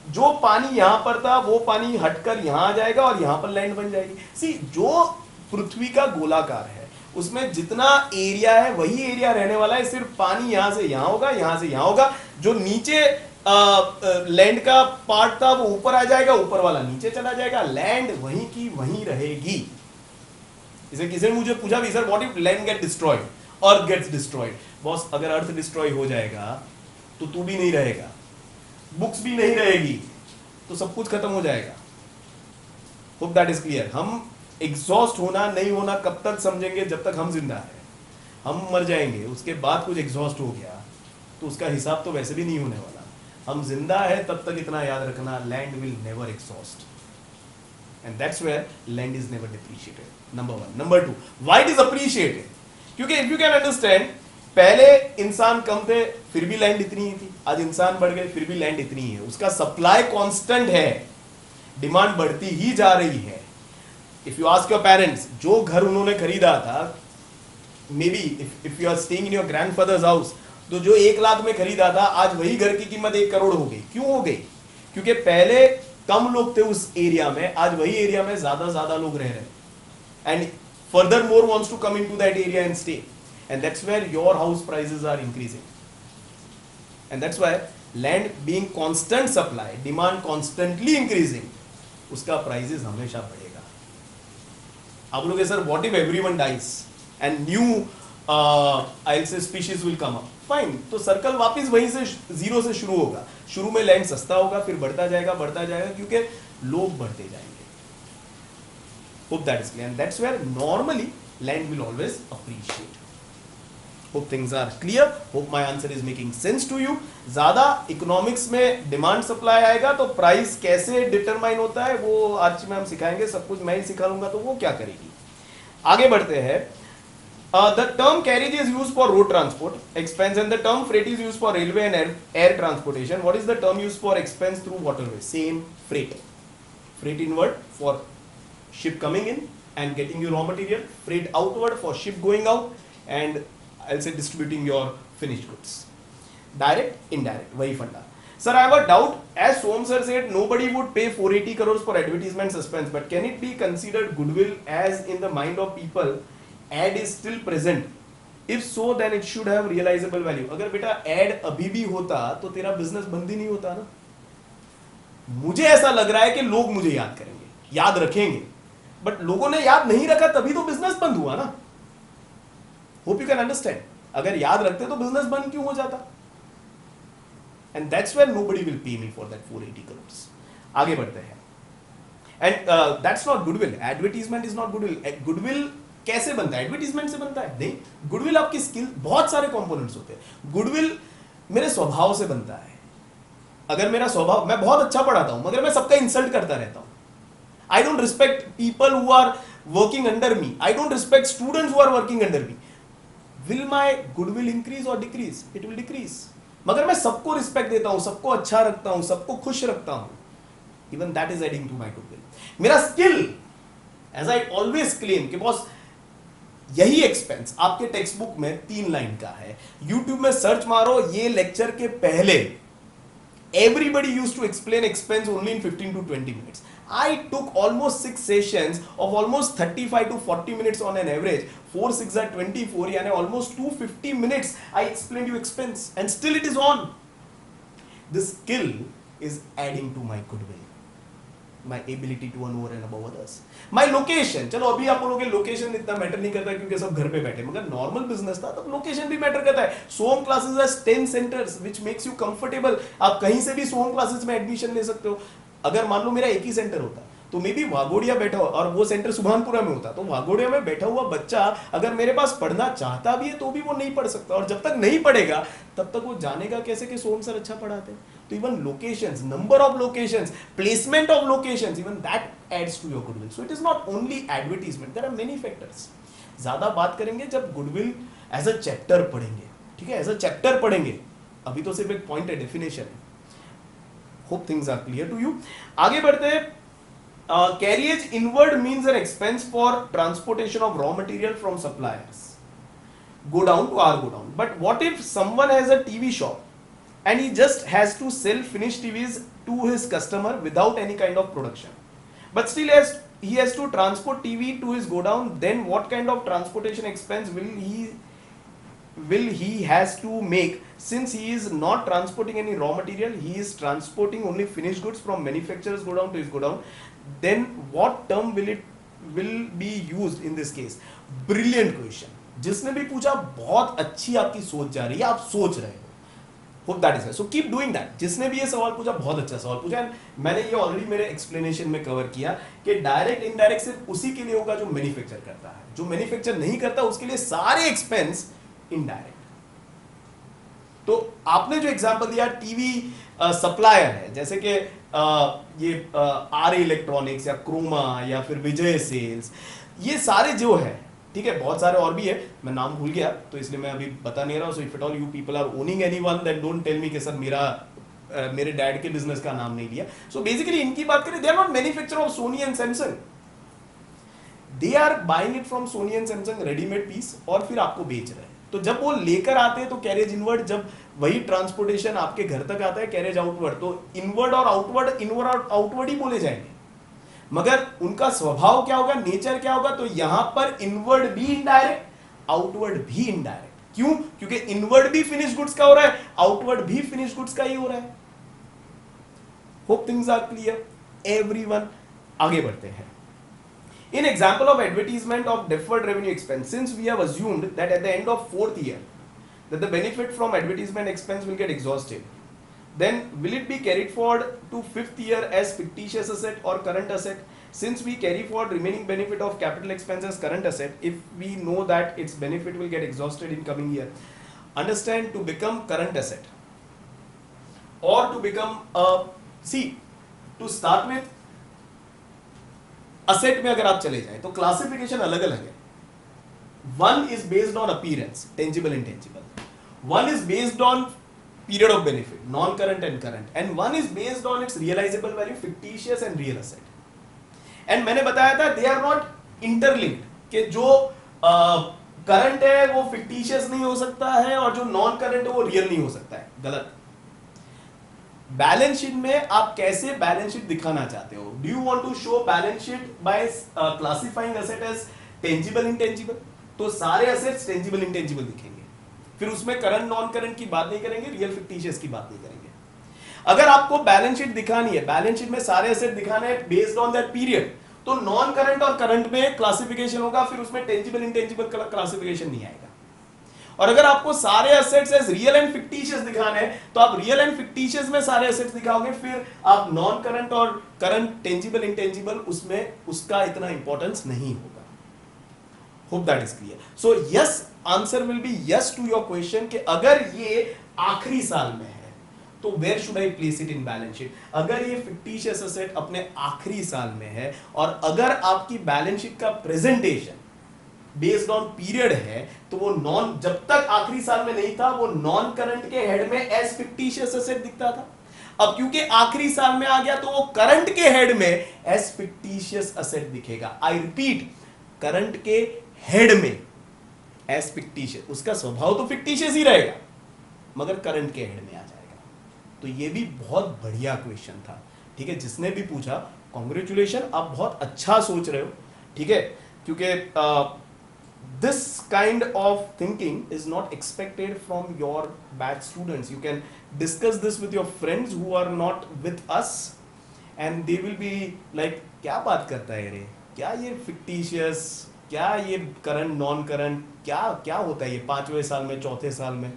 जो पानी यहां पर था वो पानी हटकर यहां आ जाएगा और यहां पर लैंड बन जाएगी. सी, जो पृथ्वी का गोलाकार है उसमें जितना एरिया है वही एरिया रहने वाला है. सिर्फ पानी यहां से यहां होगा, यहां से यहां होगा. जो नीचे लैंड का पार्ट था वो ऊपर आ जाएगा, ऊपर वाला नीचे चला जाएगा. लैंड वहीं की वहीं रहेगी. इसे किसी ने मुझे पूछा भी, sir what if land get destroyed, earth gets destroyed. Boss, अगर अर्थ डिस्ट्रॉय हो जाएगा तो तू भी नहीं रहेगा, बुक्स भी नहीं रहेगी, तो सब कुछ खत्म हो जाएगा. Hope that is clear. हम एग्जॉस्ट होना नहीं होना कब तक समझेंगे? जब तक हम जिंदा है। हम मर जाएंगे, उसके बाद कुछ एग्जॉस्ट हो गया तो उसका हिसाब तो वैसे भी नहीं होने वाला। हम जिंदा है तब तक इतना याद रखना, land will never exhaust, and that's where land is never depreciated. Number one. Number two, why it is appreciated? क्योंकि इफ यू कैन अंडरस्टैंड, पहले इंसान कम थे फिर भी लैंड इतनी ही थी, आज इंसान बढ़ गए फिर भी लैंड इतनी ही है। उसका सप्लाई कांस्टेंट है, डिमांड बढ़ती ही जा रही है। If you ask your parents, जो घर उन्होंने खरीदा था, maybe if you are staying in your grandfather's house, तो जो 1 लाख में खरीदा था आज वही घर की कीमत 1 करोड़ हो गई। क्यों हो गई? क्योंकि पहले कम लोग थे उस एरिया में, आज वही एरिया में ज्यादा लोग रह रहे हैं, and furthermore wants to come into that area and stay, and that's where your house prices are increasing, and that's why land being constant supply, demand constantly increasing, उसका prices हमेशा बढ़ेगा। आप लोग sir what if everyone dies and new I'll say species will come up, fine, तो circle वापस वहीं से zero से शुरू होगा। शुरू में लैंड सस्ता होगा, फिर बढ़ता जाएगा क्योंकि लोग बढ़ते जाएंगे। Hope that is clear, and that's where normally land will always appreciate. Hope things are clear. Hope my answer is making sense to you. ज्यादा इकोनॉमिक्स में डिमांड सप्लाई आएगा तो प्राइस कैसे डिटरमाइन होता है वो आज में हम सिखाएंगे। सब कुछ मैं ही सिखा लूंगा तो वो क्या करेगी। आगे बढ़ते हैं। The term carriage is used for road transport expense, and the term freight is used for railway and air transportation. What is the term used for expense through waterway? Same, freight. Freight inward for ship coming in and getting you raw material, freight outward for ship going out, and I'll say distributing your finished goods. Direct, indirect, wahi funda. Sir, I have a doubt. As Som sir said, nobody would pay 480 crores for advertisement suspense, but can it be considered goodwill as in the mind of people ad is still present? If so, then it should have realizable value. अगर बेटा ad अभी भी होता तो तेरा business बंद ही नहीं होता ना। मुझे ऐसा लग रहा है कि लोग मुझे याद करेंगे, याद रखेंगे, बट लोगों ने याद नहीं रखा तभी तो बिजनेस बंद हुआ ना। Hope you can understand. अगर याद रखते तो बिजनेस बंद क्यों हो जाता? And that's where nobody will pay me for that 480 crores। आगे बढ़ते हैं। And that's not goodwill. Advertisement is not goodwill. Goodwill कैसे बनता है? एडवर्टीजमेंट से बनता है? नहीं, गुडविल आपकी स्किल, बहुत सारे कंपोनेंट्स होते हैं। गुडविल मेरे स्वभाव से बनता है। अगर मेरा स्वभाव, मैं बहुत अच्छा पढ़ाता हूं मगर मैं सबका इंसल्ट करता रहता हूं, I don't respect people who are working under me. I don't respect students who are working under me. Will my goodwill increase or decrease? It will decrease. मगर मैं सबको रिस्पेक्ट देता हूं, सबको अच्छा रखता हूं, सबको खुश रखता हूं, even that is adding to my goodwill. मेरा skill, as I always claim कि बॉस यही एक्सपेंस आपके टेक्स्ट बुक में 3 लाइन का है। यूट्यूब में सर्च मारो, ये लेक्चर के पहले everybody used to explain expense only in 15 to 20 minutes. I took almost 6 sessions of almost 35 to 40 minutes on an average. 4 6 are 24, यानी almost 250 minutes I explained you expense, and still it is on. This skill is adding to my goodwill, my ability to earn over and above others. My location, चलो अभी आप बोलोगे location इतना matter नहीं करता क्योंकि सब घर पे बैठे, मगर नॉर्मल बिजनेस था तब लोकेशन भी मैटर करता है। Some classes has 10 centres which makes you comfortable. आप कहीं से भी सोम क्लासेस में एडमिशन ले सकते हो। अगर मान लो मेरा एक ही सेंटर होता तो मे बी वाघोड़िया बैठा हो और वो सेंटर सुभानपुरा में होता, तो वाघोड़िया में बैठा हुआ बच्चा अगर मेरे पास पढ़ना चाहता भी है तो भी वो नहीं पढ़ सकता, और जब तक नहीं पढ़ेगा तब तक वो जानेगा कैसे कि सोम सर अच्छा पढ़ाते हैं। तो even locations, number of locations, placement of locations, even that adds to your goodwill. So it is not only advertisement, there are many factors. ज्यादा बात करेंगे जब गुडविल एज अ चैप्टर पढ़ेंगे, ठीक है, एज अ चैप्टर पढ़ेंगे। अभी तो सिर्फ एक पॉइंट है, डेफिनेशन है। Hope things are clear to you. आगे बढ़ते हैं। Carriage inward means an expense for transportation of raw material from suppliers. Go down to our go down. But what if someone has a TV shop and he just has to sell finished TVs to his customer without any kind of production, but still he has to transport TV to his go down? Then what kind of transportation expense will he has to make? Since he is not transporting any raw material, he is transporting only finished goods from manufacturer's go down to his go down. Then what term will be used in this case? Brilliant question. जिसने भी पूछा बहुत अच्छी आपकी सोच जा रही है, आप सोच रहे हो। Hope that is so keep doing that. जिसने भी ये सवाल पूछा बहुत अच्छा सवाल पूछा, एंड मैंने ये ऑलरेडी मेरे एक्सप्लेनेशन में कवर किया कि डायरेक्ट इनडायरेक्ट सिर्फ उसी के लिए होगा जो मैन्युफैक्चर करता है, जो मैन्युफैक्चर नहीं करता उसके लिए सारे एक्सपेंस इनडायरेक्ट। तो आपने जो एग्जांपल दिया टीवी सप्लायर है, जैसे कि ये आर इलेक्ट्रॉनिक्स या क्रोमा या फिर विजय सेल्स, ये सारे जो है, ठीक है, बहुत सारे और भी है, मैं नाम भूल गया तो इसलिए मैं अभी बता नहीं रहा हूं। So if at all you people are owning anyone then don't tell me कि सर मेरे डैड के बिजनेस का नाम नहीं लिया। सो बेसिकली इनकी बात करें, they are not manufacturer of Sony and Samsung, they are buying it from Sony and Samsung readymade piece और फिर आपको बेच रहे हैं। तो जब वो लेकर आते हैं तो कैरेज इनवर्ड, जब वही ट्रांसपोर्टेशन आपके घर तक आता है कैरेज आउटवर्ड, तो इनवर्ड और आउटवर्ड, इनवर्ड और आउटवर्ड ही बोले जाएंगे, मगर उनका स्वभाव क्या होगा, नेचर क्या होगा, तो यहां पर इनवर्ड भी इनडायरेक्ट, आउटवर्ड भी इनडायरेक्ट। क्यों? क्योंकि इनवर्ड भी फिनिश गुड्स का हो रहा है, आउटवर्ड भी फिनिश गुड्स का ही हो रहा है। Hope things are clear everyone. आगे बढ़ते हैं। In example of advertisement of deferred revenue expense, since we have assumed that at the end of 4th year that the benefit from advertisement expense will get exhausted, then will it be carried forward to 5th year as fictitious asset or current asset? Since we carry forward remaining benefit of capital expense as current asset, if we know that its benefit will get exhausted in coming year, understand, to become current asset or to become a, see, to start with asset में अगर आप चले जाएं तो classification अलग अलग है। One is based on appearance, tangible intangible, one is based on period of benefit, non current and current, and one is based on its realisable value, fictitious and real asset. And मैंने बताया था दे are not interlinked, कि जो current है वो fictitious नहीं हो सकता है और जो नॉन करंट है वो रियल नहीं हो सकता है। गलत। बैलेंस शीट में आप कैसे बैलेंस शीट दिखाना चाहते हो? Do you want to show balance sheet by classifying asset as tangible intangible, तो सारे एसेट्स टेंजिबल इंटेंजिबल दिखेंगे, फिर उसमें करंट नॉन करंट की बात नहीं करेंगे, रियल फिक्टिशियस की बात नहीं करेंगे। अगर आपको बैलेंस शीट दिखानी है, बैलेंस शीट में सारे एसेट दिखाने हैं बेस्ड ऑन दैट पीरियड, तो नॉन करंट और करंट में क्लासिफिकेशन होगा, फिर उसमें टेंजिबल इंटेंजिबल क्लासिफिकेशन नहीं आएगा। और अगर आपको सारे assets as real and fictitious दिखाने हैं तो आप रियल एंड फिक्टिशियस में सारे एसेट्स दिखाओगे, फिर आप नॉन करंट और करंट, टेंजिबल इंटेंजिबल, उसमें उसका इतना इंपॉर्टेंस नहीं होगा। Hope that is clear. So yes, answer will be yes to your question कि अगर ये आखिरी साल में है तो where should I place it in balance sheet. अगर ये फिक्टिशियस एसेट अपने आखिरी साल में है और अगर आपकी बैलेंस शीट का प्रेजेंटेशन बेस्ड ऑन पीरियड है तो वो नॉन, जब तक आखिरी साल में नहीं था वो नॉन करंट के हेड में एज फिक्टिशियस एसेट दिखता था। अब क्योंकि आखिरी साल में आ गया तो वो करंट के हेड में एज फिक्टिशियस एसेट दिखेगा। आई रिपीट, करंट के हेड में एज फिक्टिशियस, उसका स्वभाव तो फिक्टिशियस ही रहेगा मगर करंट के हेड में आ जाएगा। तो ये भी बहुत बढ़िया क्वेश्चन था, ठीक है। जिसने भी पूछा कॉन्ग्रेचुलेशन, आप बहुत अच्छा सोच रहे हो, ठीक है, क्योंकि this kind of thinking is not expected from your batch students. You can discuss this with your friends who are not with us and they will be like, क्या बात करता है रे, क्या ये fictitious, क्या ये करंट नॉन करंट, क्या क्या होता है ये 5वें साल में, 4थे साल में।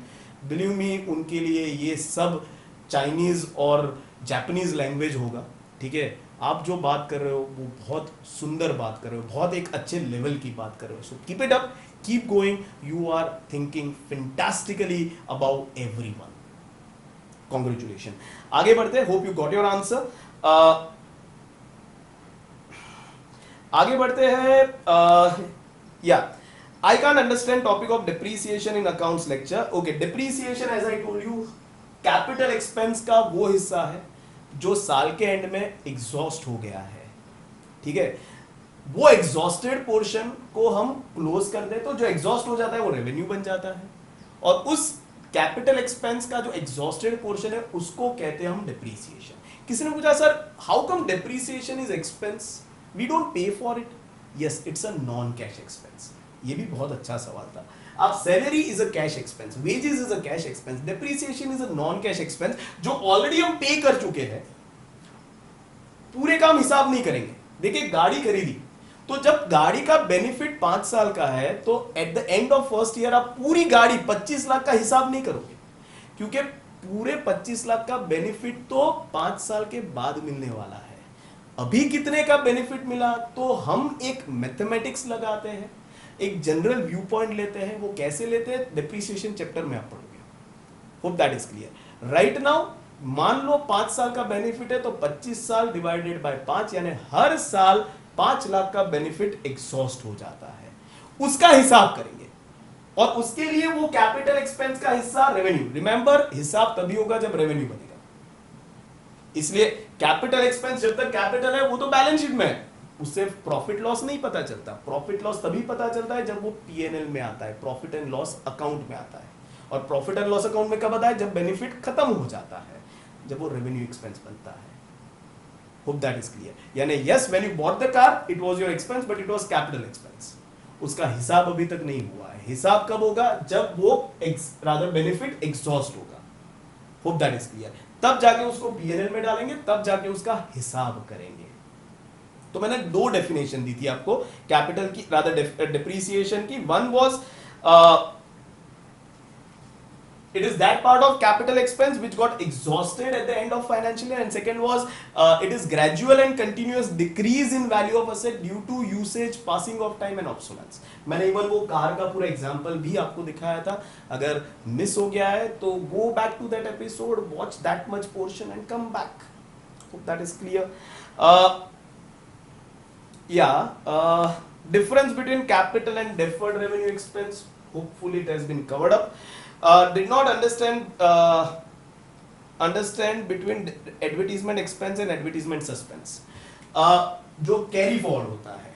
बिलीव मी, उनके लिए ये सब चाइनीज और जापानीज लैंग्वेज होगा, ठीक है। आप जो बात कर रहे हो वो बहुत सुंदर बात कर रहे हो, बहुत एक अच्छे लेवल की बात कर रहे हो। So keep it up, keep going, you are thinking fantastically about everyone. Congratulation. आगे बढ़ते हैं, hope you got your answer. आगे बढ़ते हैं। या I can't understand topic of depreciation in accounts lecture. Okay, depreciation as I told you, capital expense का वो हिस्सा है जो साल के एंड में एग्जॉस्ट हो गया है, ठीक है। वो एग्जॉस्टेड पोर्शन को हम क्लोज कर दे तो जो एग्जॉस्ट हो जाता है वो रेवेन्यू बन जाता है, और उस कैपिटल एक्सपेंस का जो एग्जॉस्टेड पोर्शन है उसको कहते हैं हम डिप्रीसिएशन। किसी ने पूछा sir how come depreciation is expense, we don't pay for it. Yes, it's a non cash expense. ये भी बहुत अच्छा सवाल था। अब salary is a cash expense, wages is a cash expense, depreciation is a non cash expense जो already हम pay कर चुके हैं, पूरे काम हिसाब नहीं करेंगे। देखिए गाड़ी खरीदी, तो जब गाड़ी का बेनिफिट 5 साल का है तो eight the end of first year आप पूरी गाड़ी 25 लाख का हिसाब नहीं करोगे, क्योंकि पूरे 25 लाख का बेनिफिट तो 5 साल के बाद मिलने वाला है। अभी कितने का बेनिफिट मिला, तो हम एक मैथमेटिक्स लगाते हैं, एक जनरल व्यू पॉइंट लेते हैं। वो कैसे लेते हैं, डिप्रिसिएशन चैप्टर में आप पढ़ोगे। Hope that is clear. Right now मान लो 5 साल का बेनिफिट है, तो 25 साल डिवाइडेड बाय 5, यानी हर साल 5 लाख का बेनिफिट एग्जॉस्ट हो जाता है। उसका हिसाब करेंगे, और उसके लिए वो कैपिटल एक्सपेंस का हिस्सा रेवेन्यू। रिमेंबर, हिसाब तभी होगा जब रेवेन्यू बनेगा। इसलिए कैपिटल एक्सपेंस जब तक कैपिटल है वो तो बैलेंस शीट में है, उससे प्रॉफिट लॉस नहीं पता चलता। प्रॉफिट लॉस तभी पता चलता है जब वो पीएनएल में आता है, प्रॉफिट एंड लॉस अकाउंट में आता है। और प्रॉफिट एंड लॉस अकाउंट में कब आता है, जब बेनिफिट खत्म हो जाता है, जब वो रेवेन्यू एक्सपेंस बनता है। Hope that is clear. यानी yes, when you bought the car it was your expense, but it was capital expense. उसका हिसाब अभी तक नहीं हुआ है। हिसाब कब होगा, जब वो रादर बेनिफिट एग्जॉस्ट होगा। Hope that is clear. तब जाके उसको पीएनएल में डालेंगे, तब जाके उसका हिसाब करेंगे। तो मैंने 2 डेफिनेशन दी थी आपको कैपिटल की, रादर डिप्रिसिएशन की। One was it is that part of capital expense which got exhausted at the end of financial year, and second was it is gradual and continuous decrease in value of asset due to usage, passing of time and obsolescence. मैंने even वो car का पूरा example भी आपको दिखाया था। अगर miss हो गया है तो go back to that episode, watch that much portion and come back. Hope that is clear. Difference between capital and deferred revenue expense, hopefully it has been covered up. Did not understand between advertisement expense and advertisement suspense. जो carry forward होता है,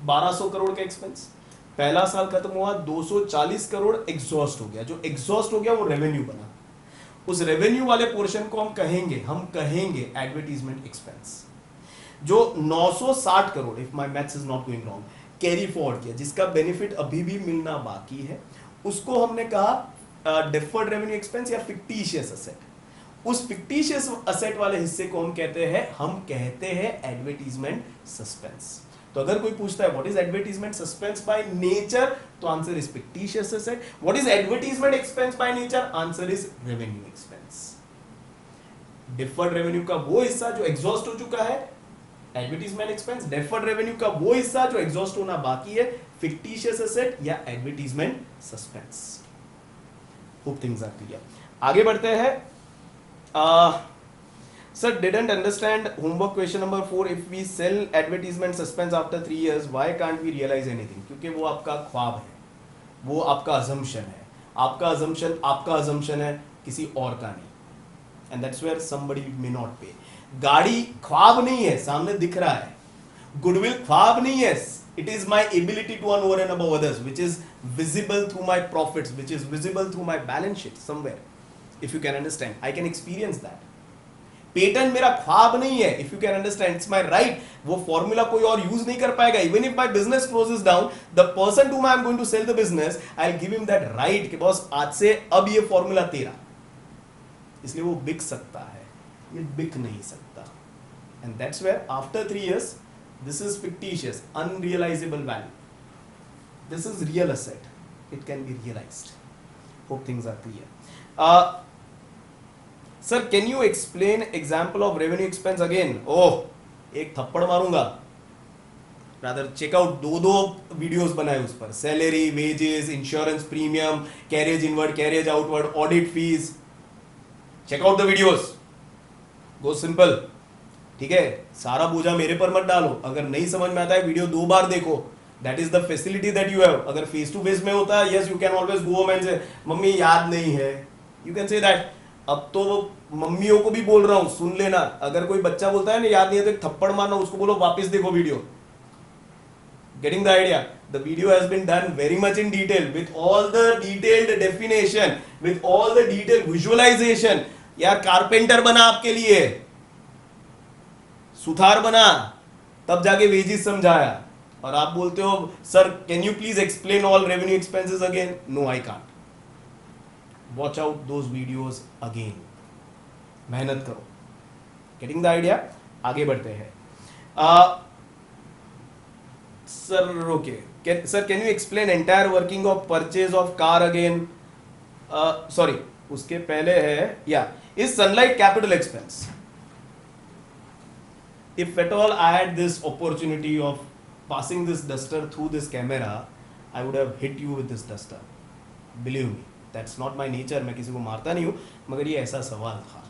1200 करोड़ का expense, पहला साल खत्म हुआ, 240 crore exhaust हो गया। जो एग्जॉस्ट हो गया वो रेवेन्यू बना। उस रेवेन्यू वाले पोर्शन को हम कहेंगे एडवर्टीजमेंट एक्सपेंस। जो 960 crore, if my maths is not going wrong, carry forward किया, जिसका बेनिफिट अभी भी मिलना बाकी है, उसको हमने कहा डिफर्ड रेवेन्यू एक्सपेंस या फिक्टिशियस असेट। उस फिक्टिशियस असेट वाले हिस्से को हम कहते हैं एडवर्टीजमेंट सस्पेंस। तो अगर कोई पूछता है what is advertisement suspense by nature, तो answer is fictitious asset. What is advertisement expense by nature, answer is revenue expense. Deferred revenue का वो हिस्सा जो एग्जॉस्ट हो चुका है, एडवर्टीजमेंट एक्सपेंस। डेफर्ड रेवेन्यू का वो हिस्सा जो एग्जॉस्ट होना बाकी है, फिक्टिशियस एसेट या advertisement suspense. Hope things are clear. आगे बढ़ते हैं। Sir didn't understand homework question number 4, if we sell advertisement suspense after 3 years, why can't we realise anything? क्योंकि वो आपका ख्वाब है, वो आपका अजम्पशन है। आपका अजम्पशन है, किसी और का नहीं। And that's where somebody may not pay. गाड़ी ख्वाब नहीं है, सामने दिख रहा है। गुडविल ख्वाब नहीं है, it is my ability to earn over and above others, which is visible through my profits, which is visible through my balance sheet somewhere. If you can understand, I can experience that. Patent मेरा ख्वाब नहीं है, if you can understand, it's my right. वो formula कोई और use नहीं कर पाएगा। Even if my business closes down, the person to whom I am going to sell the business, I'll give him that right कि boss आज से अब ये फॉर्मूला तेरा। इसलिए वो बिक सकता है, ये बिक नहीं सकता। And that's where after 3 years, this is fictitious, unrealizable value. This is real asset. It can be realized. Hope things are clear. Sir, can you explain example of revenue expense again? Oh, एक थप्पड़ मारूंगा। Rather check out 2 videos बनाए उस पर, salary, wages, insurance premium, carriage inward, carriage outward, audit fees. Check out the videos, go simple. ठीक है, सारा बोझा मेरे पर मत डालो। अगर नहीं समझ में आता है, वीडियो 2 बार देखो। That is the facility that you have. अगर फेस टू फेस में होता है, yes you can always go home and से मम्मी याद नहीं है, यू कैन से दैट। अब तो मम्मियों को भी बोल रहा हूं, सुन लेना। अगर कोई बच्चा बोलता है ना याद नहीं है, तो एक थप्पड़ मारना, उसको बोलो वापस देखो video. Getting the idea? The video has been done very much in detail, with all the detailed definition, with all the detailed visualization. यार कारपेंटर बना आपके लिए, सुथार बना, तब जाके वेजेस समझाया। और आप बोलते हो sir can you please explain all revenue expenses again? No I can't. Watch out those videos again, मेहनत करो। Getting the idea? आगे बढ़ते हैं। Sir okay, sir can you explain entire working of purchase of car again? Sorry, उसके पहले है या is sunlight capital expense? If at all I had this opportunity of passing this duster through this camera, I would have hit you with this duster. Believe me, that's not my nature. मैं किसी को मारता नहीं हूँ, मगर ये ऐसा सवाल था,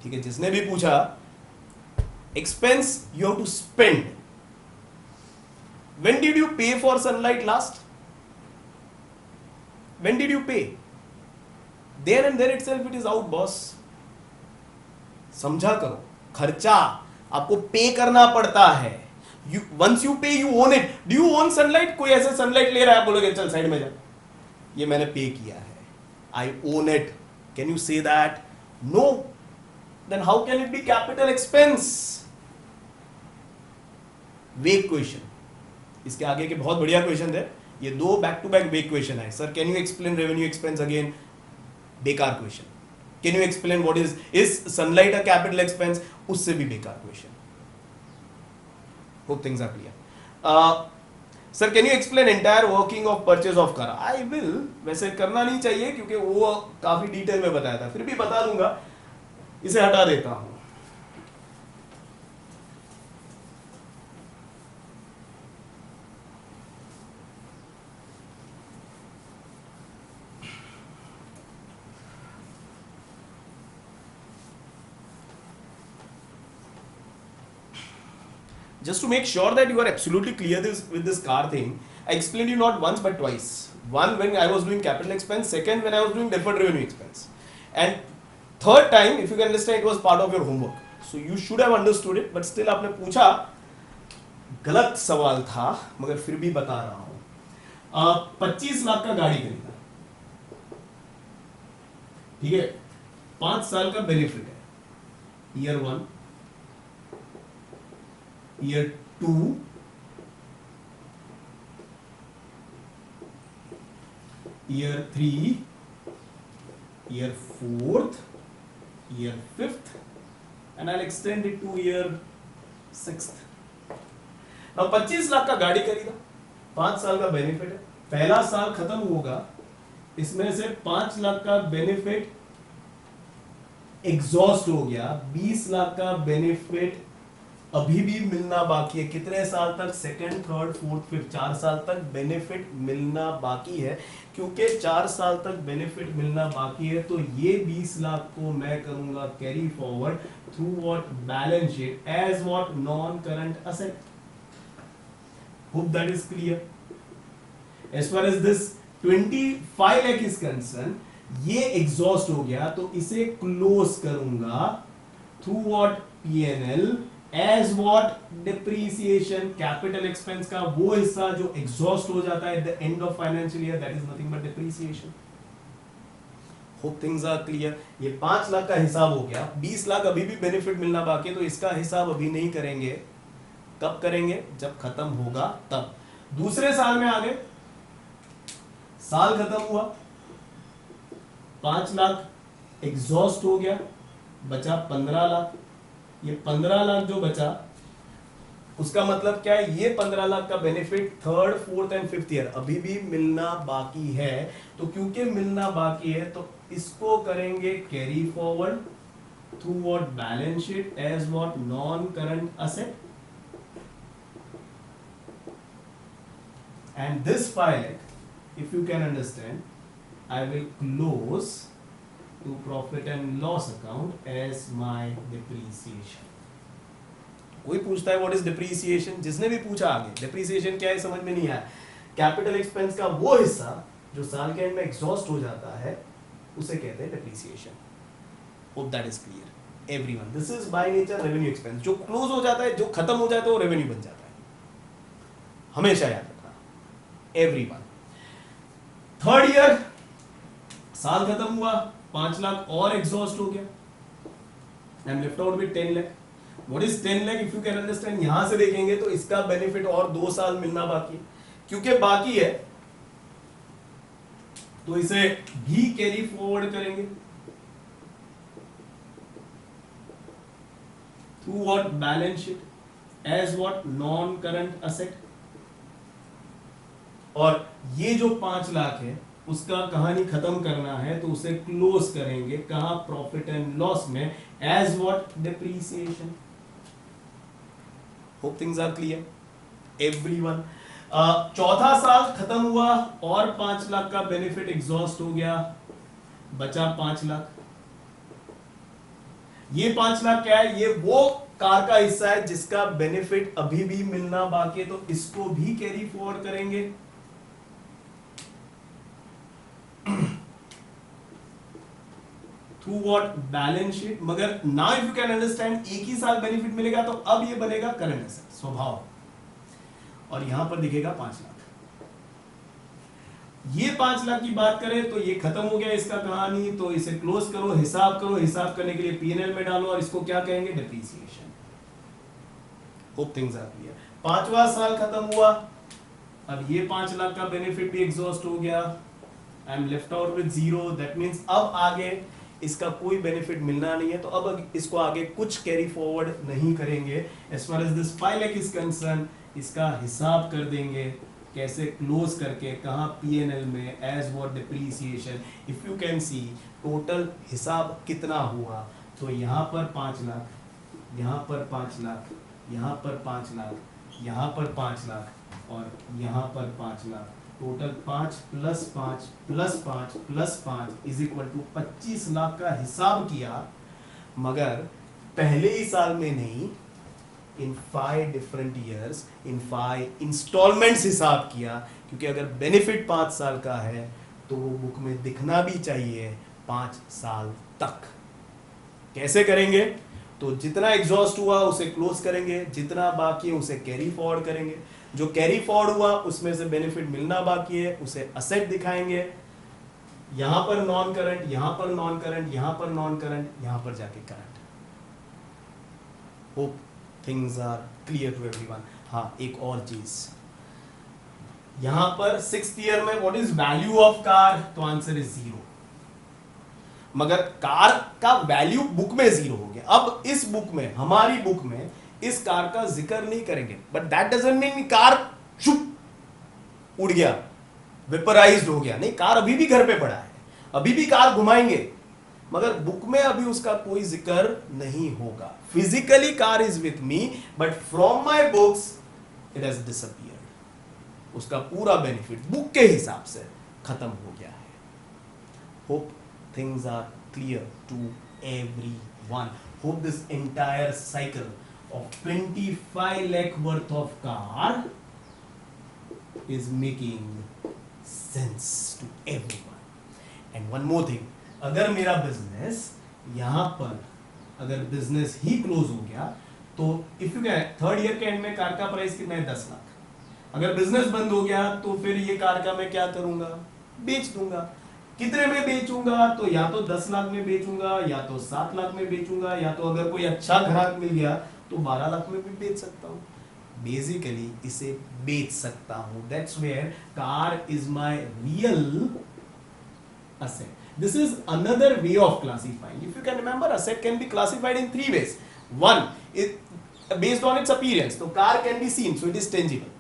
ठीक है? जिसने भी पूछा, expense you have to spend. When did you pay for sunlight last? When did you pay? There and there itself it is out, boss. समझा करो, खर्चा आपको पे करना पड़ता है. वंस यू पे you own it. Do you own sunlight? कोई ऐसे सनलाइट ले रहा है, आप बोलोगे चल साइड में जा, ये मैंने पे किया है, I own it. Can you say that? No. Then how can it be capital expense? Vague question. इसके आगे के बहुत बढ़िया क्वेश्चन थे, ये दो back to back vague question है. Sir can you explain revenue expense again? बेकार question. Can you explain what is sunlight a capital expense? उससे भी बेकार question. Hope things are clear. Sir can you explain entire working of purchase of car? I will. वैसे करना नहीं चाहिए क्योंकि वो काफी डिटेल में बताया था, फिर भी बता दूंगा, इसे हटा देता हूं. Just to make sure that you are absolutely clear with this car thing, I explained you not once but twice. One when I was doing capital expense, second when I was doing deferred revenue expense, and third time, if you can understand, it was part of your homework. So you should have understood it, but still आपने पूछा, गलत सवाल था, मगर फिर भी बता रहा हूं. 25 लाख का गाड़ी खरीदा, ठीक है, 5 साल का बेनिफिट है. Year 1, year 2, year 3, year 4th, year 5th, and I'll extend it to year 6th. Now 25 lakh का गाड़ी खरीदा, 5 साल का बेनिफिट है. पहला साल खत्म होगा, इसमें से 5 लाख का बेनिफिट एग्जॉस्ट हो गया, 20 लाख का बेनिफिट अभी भी मिलना बाकी है. कितने साल तक? सेकेंड, थर्ड, फोर्थ, फिफ्थ, 4 साल तक बेनिफिट मिलना बाकी है. क्योंकि 4 साल तक बेनिफिट मिलना बाकी है, तो ये 20 लाख को मैं करूंगा carry forward through what? Balance sheet as what? Non current asset. Hope that is clear. As far as this 25 lakh is concern, ये एग्जॉस्ट हो गया, तो इसे क्लोज करूंगा through what? P&L as what? depreciation. Capital expense का वो हिस्सा जो एग्जॉस्ट हो जाता है at the end of financial year, that is nothing but depreciation. Hope things are clear. ये 5 लाख का हिसाब हो गया, 20 लाख अभी भी बेनिफिट मिलना बाकी है, तो इसका हिसाब अभी नहीं करेंगे. कब करेंगे? जब खत्म होगा तब. दूसरे साल में आ गए, साल खत्म हुआ, 5 लाख एग्जॉस्ट हो गया, बचा 15 लाख. ये 15 लाख जो बचा, उसका मतलब क्या है? ये 15 लाख का benefit third, fourth and fifth year अभी भी मिलना बाकी है. तो क्योंकि मिलना बाकी है, तो इसको करेंगे carry forward through what? Balance sheet as what? Non current asset. And this file, if you can understand, I will close to profit and loss account as my depreciation. कोई पूछता है what is depreciation? जिसने भी पूछा आगे depreciation क्या है समझ में नहीं आया. कैपिटल एक्सपेंस का वो हिस्सा जो साल के एंड में एग्जॉस्ट हो जाता है, उसे कहते हैं depreciation. Hope that is clear. Everyone, this is by nature revenue expense. जो क्लोज हो जाता है, जो खत्म हो जाता है, वो रेवेन्यू बन जाता है. हमेशा याद रखना. Everyone. थर्ड ईयर, साल खत्म हुआ, 5 लाख और एग्जॉस्ट हो गया. I am left out with 10 lakh. What is 10 lakh? If you can understand, यहां से देखेंगे तो इसका बेनिफिट और 2 साल मिलना बाकी है. क्योंकि बाकी है, तो इसे भी कैरी फॉरवर्ड करेंगे through what? Balance sheet as what? Non current asset. और ये जो 5 लाख है, उसका कहानी खत्म करना है तो उसे क्लोज करेंगे कहां, प्रॉफिट एंड लॉस में, as what, depreciation. Hope things are clear everyone. चौथा साल खत्म हुआ और 5 लाख का बेनिफिट एग्जॉस्ट हो गया, बचा 5 लाख। ये 5 लाख क्या है, ये वो कार का हिस्सा है जिसका बेनिफिट अभी भी मिलना बाकी है, तो इसको भी कैरी फॉरवर्ड करेंगे। Through what, balance sheet. मगर now if you can understand, एक ही साल बेनिफिट मिलेगा तो अब ये बनेगा करंट एसेट, स्वभाव, और यहां पर दिखेगा 5 लाख। ये 5 लाख की बात करें तो ये खत्म हो गया इसका कहानी, तो इसे क्लोज करो, हिसाब करो, हिसाब करने के लिए पीएनएल में डालो और इसको क्या कहेंगे, depreciation. Hope things are clear. 5वां साल खत्म हुआ, अब ये 5 लाख का बेनिफिट भी एग्जॉस्ट हो गया, I am left out with 0, that means अब आगे इसका कोई बेनिफिट मिलना नहीं है, तो अब इसको आगे कुछ कैरी फॉरवर्ड नहीं करेंगे। As far as this 5 lakh is concern, इसका हिसाब कर देंगे, कैसे, क्लोज करके, कहां, पीएनएल में, as what, depreciation. If you can see total हिसाब कितना हुआ, तो यहां पर 5 लाख, यहां पर 5 लाख, यहां पर 5 लाख, यहां पर 5 लाख और यहां पर 5 lakh, total 5 plus 5 plus 5 plus 5 is equal to 25 lakh का हिसाब किया, मगर पहले ही साल में नहीं, in 5 different years, in 5 instalments हिसाब किया, क्योंकि अगर बेनिफिट 5 साल का है तो वो बुक में दिखना भी चाहिए 5 साल तक। कैसे करेंगे, तो जितना एग्जॉस्ट हुआ उसे क्लोज करेंगे, जितना बाकी है उसे कैरी फॉरवर्ड करेंगे, जो कैरी फॉरवर्ड हुआ उसमें से बेनिफिट मिलना बाकी है उसे असेट दिखाएंगे, यहां पर नॉन करंट, यहां पर नॉन करंट, यहां पर नॉन करंट, यहां पर जाके current. Hope things are clear to everyone. हाँ, एक और चीज, यहां पर 6th ईयर में what is value of car, तो आंसर इज 0, मगर कार का वैल्यू बुक में 0 हो गया। अब इस बुक में, हमारी बुक में इस कार का जिक्र नहीं करेंगे, but that doesn't mean car चुप उड़ गया, वेपराइज्ड हो गया, नहीं, कार अभी भी घर पे पड़ा है, अभी भी कार घुमाएंगे, मगर बुक में अभी उसका कोई जिक्र नहीं होगा। Physically car is with me, but from my books it has disappeared, उसका पूरा बेनिफिट बुक के हिसाब से खत्म हो गया है। Hope things are clear to everyone. Hope this entire cycle of 25 lakh worth of car is making sense to everyone. And one more thing, अगर मेरा बिजनेस यहां पर, अगर बिजनेस ही क्लोज हो गया, तो if you can, 3rd year के end में कार का प्राइस कितना है, 10 लाख। अगर बिजनेस बंद हो गया तो फिर ये कार का मैं क्या करूंगा, बेच दूंगा। कितने में बेचूंगा, तो या तो 10 लाख में बेचूंगा, या तो 7 लाख में बेचूंगा, या तो अगर कोई अच्छा ग्राहक मिल गया तो 12 लाख में भी बेच सकता हूं। बेसिकली इसे बेच सकता हूं, that's where car is my real asset. This is another way of classifying. If you can remember, asset can be classified in 3 ways. One, based on its appearance, so car can be seen, so it is tangible.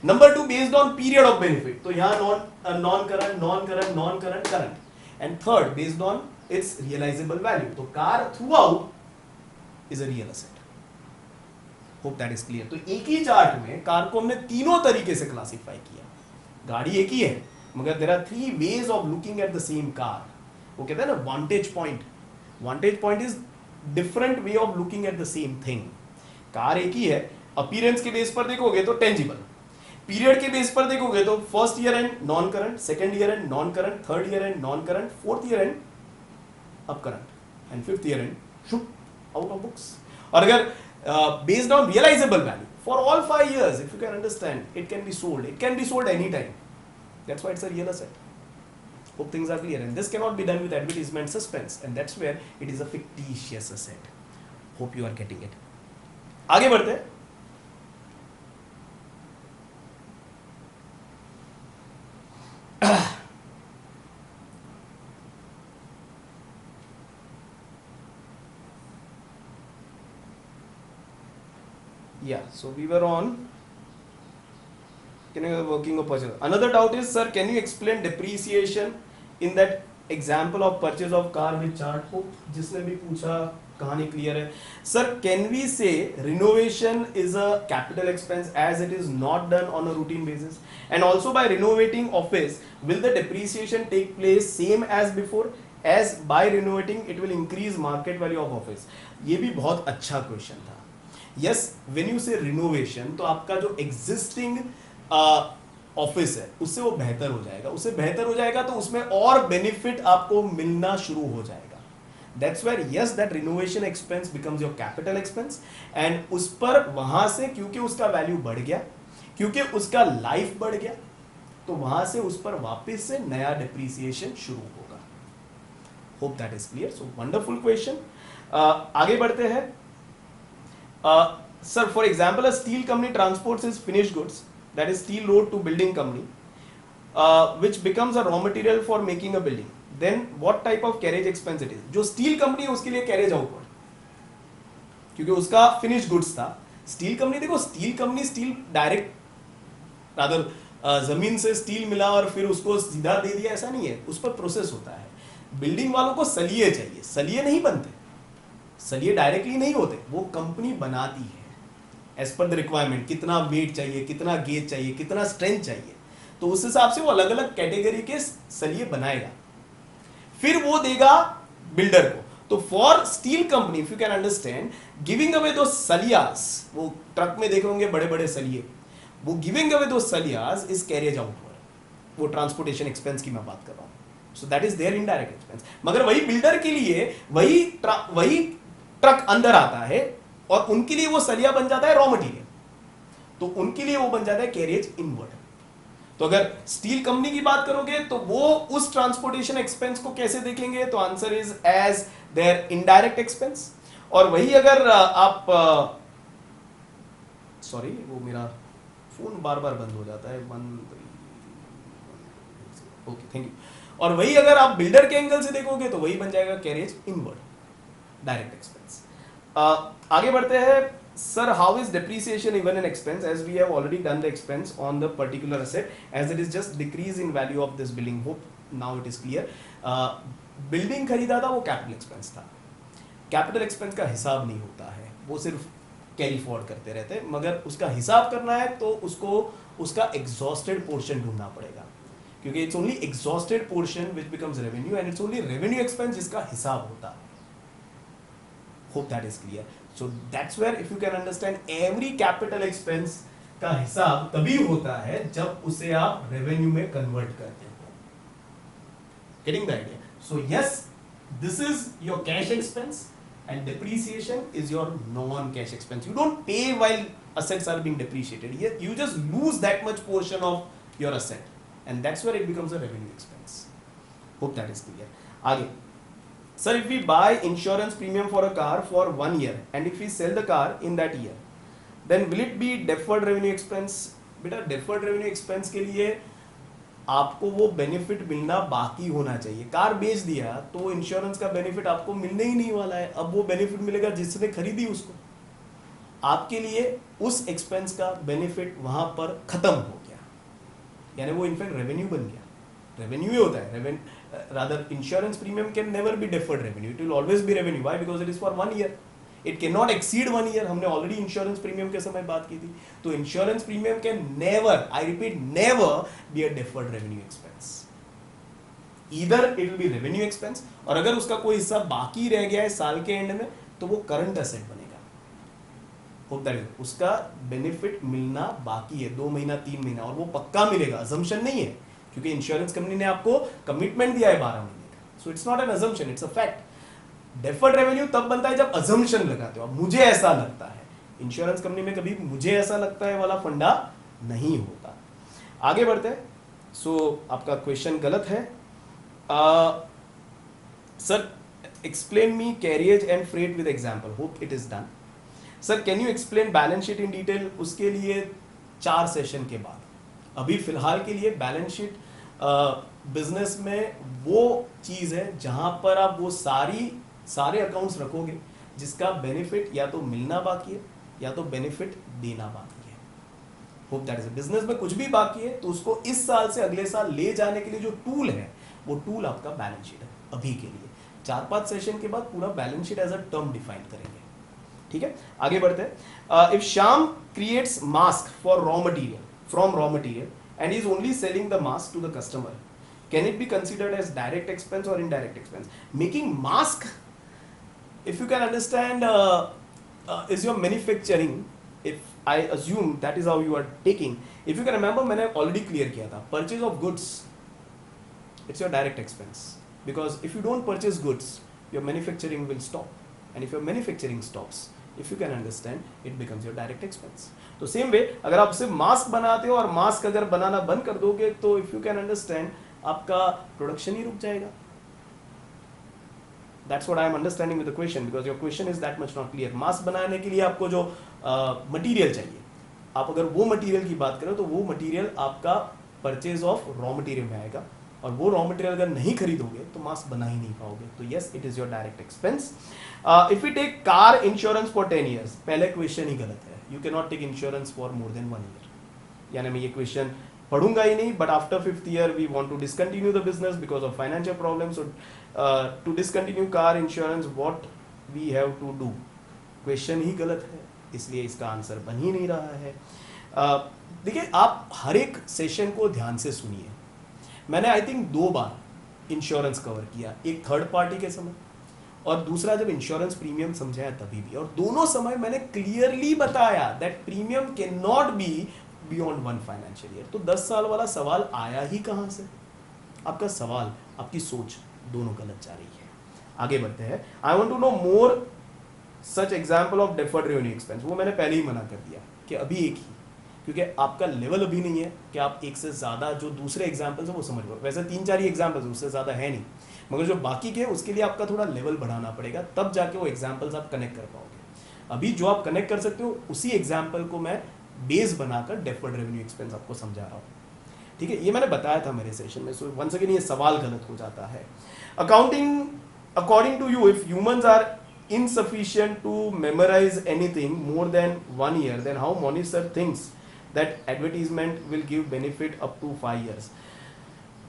Number 2, based on period of benefit, तो यहाँ non current, non current, non current, current. And third, based on its realizable value, तो car throughout is a real asset. Hope that is clear. तो एक ही chart में car को हमने तीनों तरीके से क्लासिफाई किया। गाड़ी एक ही है, मगर there are 3 ways of looking at the same car. वो कहते हैं ना vantage point. Vantage point is different way of looking at the same thing. Car एक ही है, अपीयरेंस के बेस पर देखोगे तो टेंजिबल, पीरियड के बेस पर देखोगे तो 1st year end non current, 2nd year end non current, 3rd year end non current, 4th year end up current, end 5th year end शुप आउट ऑफ बुक्स। और अगर based on realizable value for all 5 years, if you can understand, it can be sold, it can be sold anytime. That's why it's a real asset. Hope things are clear, and this cannot be done with advertisement suspense, and that's where it is a fictitious asset. Hope you are getting it. आगे बढ़ते हैं। Yeah, so we were on Can you working of purchase? Another doubt is, sir, can you explain depreciation in that example of purchase of car with chart? हो जिसने भी पूछा कहानी clear है. Sir, can we say renovation is a capital expense as it is not done on a routine basis? And also by renovating office, will the depreciation take place same as before? As by renovating it will increase market value of office. ये भी बहुत अच्छा question था. Yes, when you say renovation, तो आपका जो existing office है उससे वो बेहतर हो जाएगा. उससे बेहतर हो जाएगा तो उसमें और बेनिफिट आपको मिलना शुरू हो जाएगा. That's where yes that renovation expense becomes your capital expense. And उस पर वहां से क्योंकि उसका वैल्यू बढ़ गया, क्योंकि उसका लाइफ बढ़ गया, तो वहां से उस पर वापस से नया डिप्रिसिएशन शुरू होगा. Hope that is clear. So wonderful question. आगे बढ़ते हैं. Sir for example a steel company transports is finished goods, that is steel road to building company, which becomes a raw material for making a building. Then what type of carriage expense it is? जो steel company है उसके लिए carriage outward, क्योंकि उसका finish goods था. Steel company, देखो steel company steel direct rather जमीन से स्टील मिला और फिर उसको सीधा दे दिया, ऐसा नहीं है. उस पर प्रोसेस होता है. बिल्डिंग वालों को सलिए चाहिए, सलिए नहीं बनते, सलिए डायरेक्टली नहीं होते, वो कंपनी बनाती है एज पर द रिक्वायरमेंट. कितना वेट चाहिए, कितना गेज चाहिए, कितना स्ट्रेंथ चाहिए, तो उस हिसाब से वो अलग अलग कैटेगरी के सलिए बनाएगा, फिर वो देगा बिल्डर को. तो for steel company if you can understand, giving away दो सलियास, वो ट्रक में देखे होंगे बड़े बड़े सलिए, वो गिविंग अवे दो सलियास इज कैरियज आउटवर्ड. वो ट्रांसपोर्टेशन एक्सपेंस की मैं बात कर रहा हूं. So that is their indirect expense. मगर वही बिल्डर के लिए वही ट्रक अंदर आता है और उनके लिए वो सलिया बन जाता है रॉ मटेरियल, तो उनके लिए वो बन जाता है कैरियज इनवर्ड. तो अगर स्टील कंपनी की बात करोगे तो वो उस ट्रांसपोर्टेशन एक्सपेंस को कैसे देखेंगे, तो answer is as their indirect expense. और वही अगर आप सॉरी वो मेरा फोन बार बार बंद हो जाता है. Okay thank you. और वही अगर आप बिल्डर के एंगल से देखोगे तो वही बन जाएगा कैरियज इनवर्ड डायरेक्ट एक्सपेंस. आगे बढ़ते हैं. Sir how is depreciation even an expense as we have already done the expense on the particular asset as it is just decrease in value of this building. Hope now it is clear. Building खरीदा था वो capital expense था. Capital expense का हिसाब नहीं होता है, वो सिर्फ कैरी फॉरवर्ड करते रहते हैं. मगर उसका हिसाब करना है तो उसको उसका एग्जॉस्टेड पोर्शन ढूंढना पड़ेगा, क्योंकि it's only exhausted portion which becomes revenue and it's only revenue expense जिसका हिसाब होता है. Hope that is clear. So that's where if you can understand every capital expense का हिसाब तभी होता है जब उसे आप रेवेन्यू में कन्वर्ट करते हो. Getting the idea? So yes, this is your cash expense and depreciation is your non-cash expense. You don't pay while assets are being depreciated. You just lose that much portion of your asset, and that's where it becomes a revenue expense. Hope that is clear. आगे. Sir, if we buy insurance premium for a car for 1 year and if we sell the car in that year, then will it be deferred revenue expense? बेटा deferred revenue expense के लिए आपको वो benefit मिलना बाकी होना चाहिए. Car बेच दिया तो इंश्योरेंस का बेनिफिट आपको मिलने ही नहीं वाला है. अब वो बेनिफिट मिलेगा जिसने खरीदी उसको. आपके लिए उस एक्सपेंस का बेनिफिट वहां पर खत्म हो गया, यानी वो इनफैक्ट रेवेन्यू बन गया. रेवेन्यू ही होता है. rather insurance premium can never be deferred revenue, it will always be revenue. Why? Because it is for 1 year, it cannot exceed 1 year. हमने already insurance premium के समय बात की थी. तो insurance premium can never, I repeat never, be a deferred revenue expense. Either it will be revenue expense, और अगर उसका कोई हिस्सा बाकी रह गया है साल के एंड में तो वो करंट एसेट बनेगा. होप दैट इज, उसका बेनिफिट मिलना बाकी है 2 महीना 3 महीना, और वो पक्का मिलेगा, अजम्पशन नहीं है, क्योंकि इंश्योरेंस कंपनी ने आपको कमिटमेंट दिया है 12 महीने का. So it's not an assumption, it's a fact. Deferred revenue तब बनता है जब अजम्पशन लगाते हो, अब मुझे ऐसा लगता है. इंश्योरेंस कंपनी में कभी मुझे ऐसा लगता है वाला फंडा नहीं होता. आगे बढ़ते हैं. सो आपका क्वेश्चन गलत है. Sir explain me carriage and freight with example. Hope it is done. Sir can you explain balance sheet in detail. उसके लिए 4 सेशन के बाद. अभी फिलहाल के लिए बैलेंस शीट बिजनेस में वो चीज़ है जहां पर आप वो सारे अकाउंट्स रखोगे जिसका बेनिफिट या तो मिलना बाकी है या तो बेनिफिट देना बाकी है. होप दैट इज, बिजनेस में कुछ भी बाकी है तो उसको इस साल से अगले साल ले जाने के लिए जो टूल है वो टूल आपका बैलेंस शीट है अभी के लिए। 4-5 सेशन के बाद पूरा balance sheet as a term define करेंगे, ठीक है। आगे बढ़ते हैं। If Shyam creates mask for raw material from raw material and is only selling the mask to the customer, can it be considered as direct expense और indirect expense? Making mask, if you can understand, is your manufacturing, if I assume that is how you are taking, if you can remember मैंने already clear किया था, purchase of goods it's your direct expense, because if you don't purchase goods your manufacturing will stop, and if your manufacturing stops, if you can understand, it becomes your direct expense. तो same way अगर आप सिर्फ mask बनाते हो और mask अगर बनाना बंद कर दोगे तो if you can understand आपका प्रोडक्शन ही रुक जाएगा. That's what I am understanding with the question, because your question is that much not clear. Mask बनाने के लिए आपको जो मटेरियल चाहिए, आप अगर वो मटेरियल की बात करें तो वो मटेरियल आपका परचेज ऑफ रॉ मटेरियल में आएगा, और वो रॉ मटेरियल अगर नहीं खरीदोगे तो मास्क बना ही नहीं पाओगे. तो yes, it is your direct expense. If you take car insurance for 10 years, पहले क्वेश्चन ही गलत है. You can not take insurance for more than 1 year. यानी मैं ये क्वेश्चन पढ़ूंगा ही नहीं, but after 5th year we want to discontinue the business because of financial problems. To discontinue car insurance what we have to do? Question ही गलत है, इसलिए इसका आंसर बन ही नहीं रहा है. देखिए, आप हर एक सेशन को ध्यान से सुनिए. मैंने I think 2 bar insurance cover किया, एक थर्ड पार्टी के समय और दूसरा जब इंश्योरेंस प्रीमियम समझाया तभी भी, और दोनों समय मैंने क्लियरली बताया that premium can not be beyond 1 financial year. तो 10 साल वाला सवाल आया ही कहां से? आपका सवाल, आपकी सोच दोनों गलत जा रही है. आगे बढ़ते हैं. I want to know more such example of deferred revenue expense. वो मैंने पहले ही मना कर दिया कि अभी एक ही, क्योंकि आपका लेवल अभी नहीं है कि आप एक से ज्यादा जो दूसरे एग्जांपल्स है वो समझ लो. वैसे 3-4 ही एग्जांपल्स, उससे ज्यादा है नहीं, मगर जो बाकी के उसके लिए आपका थोड़ा लेवल बढ़ाना पड़ेगा, तब जाके वो एग्जांपल्स आप कनेक्ट कर पाओगे. अभी जो आप कनेक्ट कर सकते हो उसी एग्जांपल को मैं बेस बनाकर डेफर्ड रेवेन्यू एक्सपेंस आपको समझा रहा हूँ, ठीक है. ये मैंने बताया था मेरे सेशन में. सो वंस अगेन ये सवाल गलत हो जाता है. Accounting, according to you, if humans are insufficient to memorize anything more than 1 year, then how Monish sir thinks that advertisement will give benefit up to 5 years?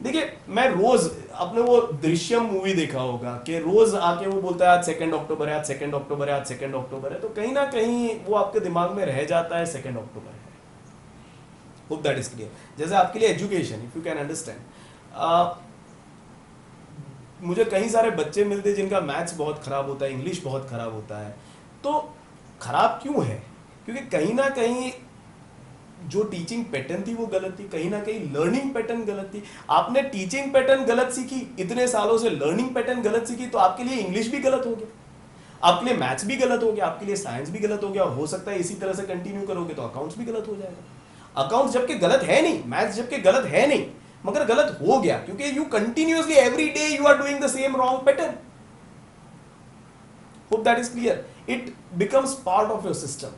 देखिए, मैं रोज अपने वो दृश्यम मूवी देखा होगा कि रोज आके वो बोलता है आज 2 अक्टूबर है, आज 2 अक्टूबर है, आज 2 अक्टूबर है. तो कहीं ना कहीं वो आपके दिमाग में रह जाता है 2 अक्टूबर है. Hope that is clear. जैसे आपके लिए education, if you can understand, मुझे कई सारे बच्चे मिलते हैं जिनका मैथ्स बहुत खराब होता है, इंग्लिश बहुत खराब होता है. तो खराब क्यों है? क्योंकि कहीं ना कहीं जो टीचिंग पैटर्न थी वो गलत थी, कहीं ना कहीं लर्निंग पैटर्न गलत थी. आपने टीचिंग पैटर्न गलत सीखी, इतने सालों से लर्निंग पैटर्न गलत सीखी, तो आपके लिए इंग्लिश भी गलत हो गया, आपके लिए मैथ्स भी गलत हो गया, आपके लिए साइंस भी गलत हो गया, और हो सकता है इसी तरह से कंटिन्यू करोगे तो अकाउंट्स भी गलत हो जाएगा. अकाउंट्स जबकि गलत है नहीं, मैथ्स जबकि गलत है नहीं, मगर गलत हो गया क्योंकि you continuously every day you are doing the same wrong pattern. Hope that is clear. It becomes part of your system.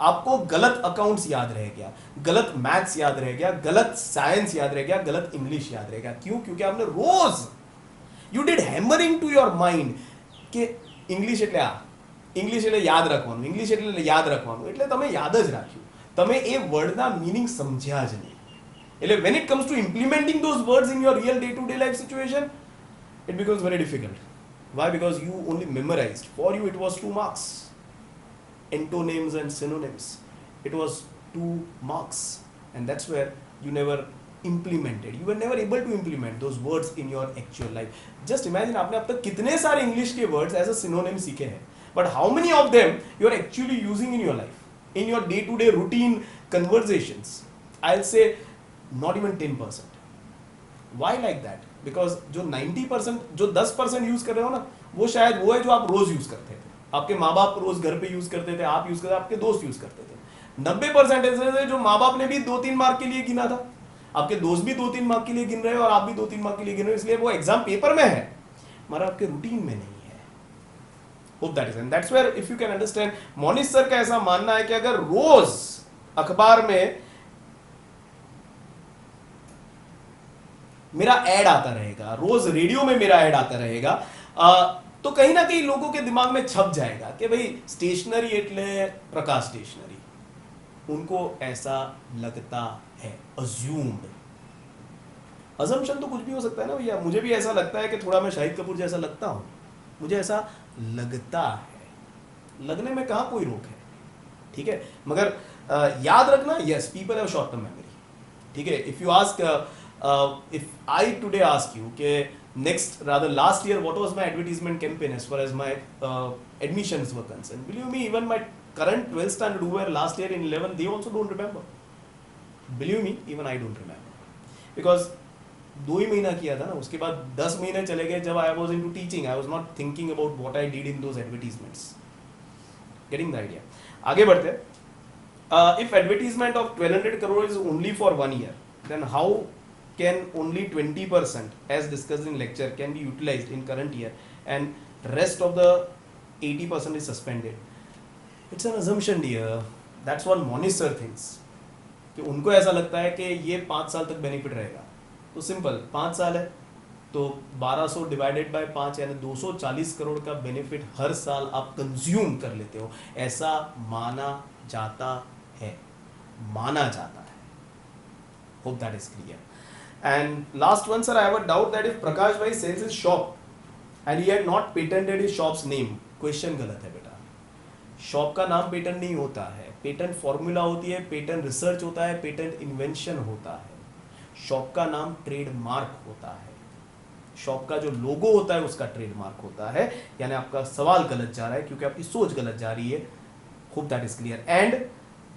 आपको गलत अकाउंट्स याद रह गया, गलत मैथ्स याद रह गया, गलत साइंस याद रह गया, गलत इंग्लिश याद रह गया. क्यों? क्योंकि आपने रोज you did hammering to your mind કે ઇંગ્લિશ એટલે આ, ઇંગ્લિશ એટલે યાદ રાખવાનું, ઇંગ્લિશ એટલે યાદ રાખવાનું, એટલે તમે યાદ જ રાખ્યું, તમે એ વર્ડના મીનિંગ સમજ્યા જ નહીં. એટલે when it comes to implementing those words in your real day to day life situation, it becomes very difficult. Why? Because you only memorized. For you it was 2 marks. Antonyms and synonyms, it was 2 marks, and that's where you never implemented, you were never able to implement those words in your actual life. Just imagine, आपने अब तक कितने सारे English के words as a synonym सीखे हैं, but how many of them you are actually using in your life, in your day to day routine conversations? I will say not even 10%. Why like that? Because जो 90%, जो 10% use कर रहे हो ना, वो शायद वो है जो आप रोज यूज करते थे, आपके माँ बाप रोज घर पे यूज करते थे, आप यूज करते थे, आपके दोस्त यूज करते थे. 90% ऐसे थे जो माँ बाप ने भी 2-3 मार्क के लिए गिना था, आपके दोस्त भी 2-3 मार्क के लिए गिन रहे हो, और आप भी 2-3 मार्क के लिए गिन रहे हो, इसलिए वो एग्जाम पेपर में है मगर आपके रूटीन में नहीं है. Hope that is, and that's where if you can understand, Monish sir का ऐसा मानना है कि अगर रोज अखबार में मेरा ऐड आता रहेगा, रोज रेडियो में मेरा ऐड आता रहेगा, तो कहीं ना कहीं लोगों के दिमाग में छप जाएगा कि भाई स्टेशनरी एटले प्रकाश स्टेशनरी, उनको ऐसा लगता है, अज्यूम्ड। अजम्पशन तो कुछ भी हो सकता है ना भैया, मुझे भी ऐसा लगता है कि थोड़ा मैं शाहिद कपूर जैसा लगता हूँ, मुझे ऐसा लगता है, लगने में कहाँ कोई रोक है, ठीक है। मगर याद रखना, yes people have short term memory, ठीक है। If you ask, if I today ask you के next rather last year what was my advertisement campaign as far as my admissions were concerned, believe me, even my current 12th standard who were last year in 11, they also don't remember, believe me, even I don't remember, because 2 ही महीना किया था ना, उसके बाद 10 महीने चले गए जब I was into teaching, I was not thinking about what I did in those advertisements, getting the idea। आगे बढ़ते हैं। If advertisement of 1200 crore is only for 1 year, then how can only 20%, as discussed in lecture, can be utilized in current year and rest of the 80% is suspended? It's an assumption, dear. That's what Monish sir thinks, कि उनको ऐसा लगता है कि ये 5 साल तक benefit रहेगा। तो सिंपल, 5 साल है तो 1200 डिवाइडेड बाय 5 यानी 240 करोड़ का बेनिफिट हर साल आप कंज्यूम कर लेते हो, ऐसा माना जाता है, माना जाता है। Hope that is clear. And last one sir, I have a doubt that if Prakash bhai sells his shop and he had not patented his shop's name, question गलत है बेटा। शॉप का नाम पेटेंट नहीं होता है, पेटेंट फॉर्मूला होती है, पेटेंट रिसर्च होता है, पेटेंट इन्वेंशन होता है। शॉप का नाम ट्रेडमार्क होता है, शॉप का जो लोगो होता है उसका ट्रेडमार्क होता है। यानी आपका सवाल गलत जा रहा है क्योंकि आपकी सोच गलत जा रही है। Hope that is clear. And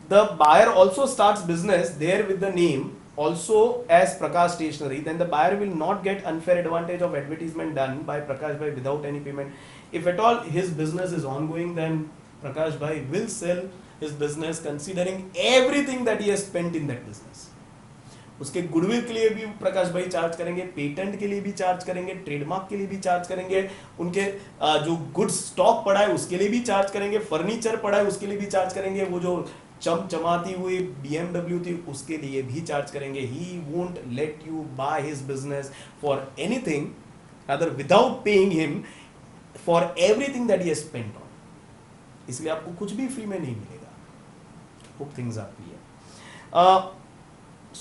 the buyer also starts business there with the name also as Prakash Stationery, then the buyer will not get unfair advantage of advertisement done by Prakash Bhai without any payment. If at all his business is ongoing, then Prakash Bhai will sell his business considering everything that he has spent in that business. उसके goodwill के लिए भी प्रकाश भाई charge करेंगे, patent के लिए भी charge करेंगे, ट्रेडमार्क के लिए भी चार्ज करेंगे, उनके जो गुड्स स्टॉक पड़ा है उसके लिए भी चार्ज करेंगे, फर्नीचर पड़ा है उसके लिए भी चार्ज करेंगे, वो जो चमचमाती हुई BMW थी उसके लिए भी चार्ज करेंगे। He won't let you buy his business for anything other without paying him for everything that he has spent on. इसलिए आपको कुछ भी फ्री में नहीं मिलेगा। Hope things are clear.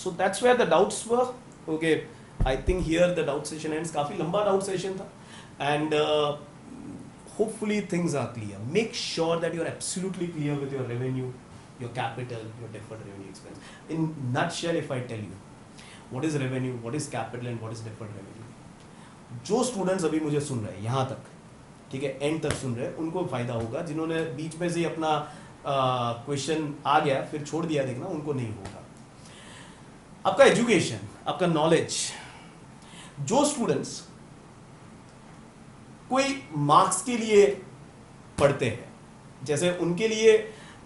So that's where the doubts were. Okay, I think here the doubt session ends. काफी लंबा doubt session था, and hopefully things are clear. Make sure that you are absolutely clear with your revenue, your capital, your deferred revenue expense. In nutshell, if I tell you what is revenue, what is capital and what is deferred revenue, जो students अभी मुझे सुन रहे हैं यहाँ तक, ठीक है, and तक सुन रहे हैं, उनको फायदा होगा। जिन्होंने बीच में से अपना क्वेश्चन आ गया फिर छोड़ दिया देखना, उनको नहीं होगा। आपका एजुकेशन, आपका नॉलेज, जो स्टूडेंट्स कोई मार्क्स के लिए पढ़ते हैं, जैसे उनके लिए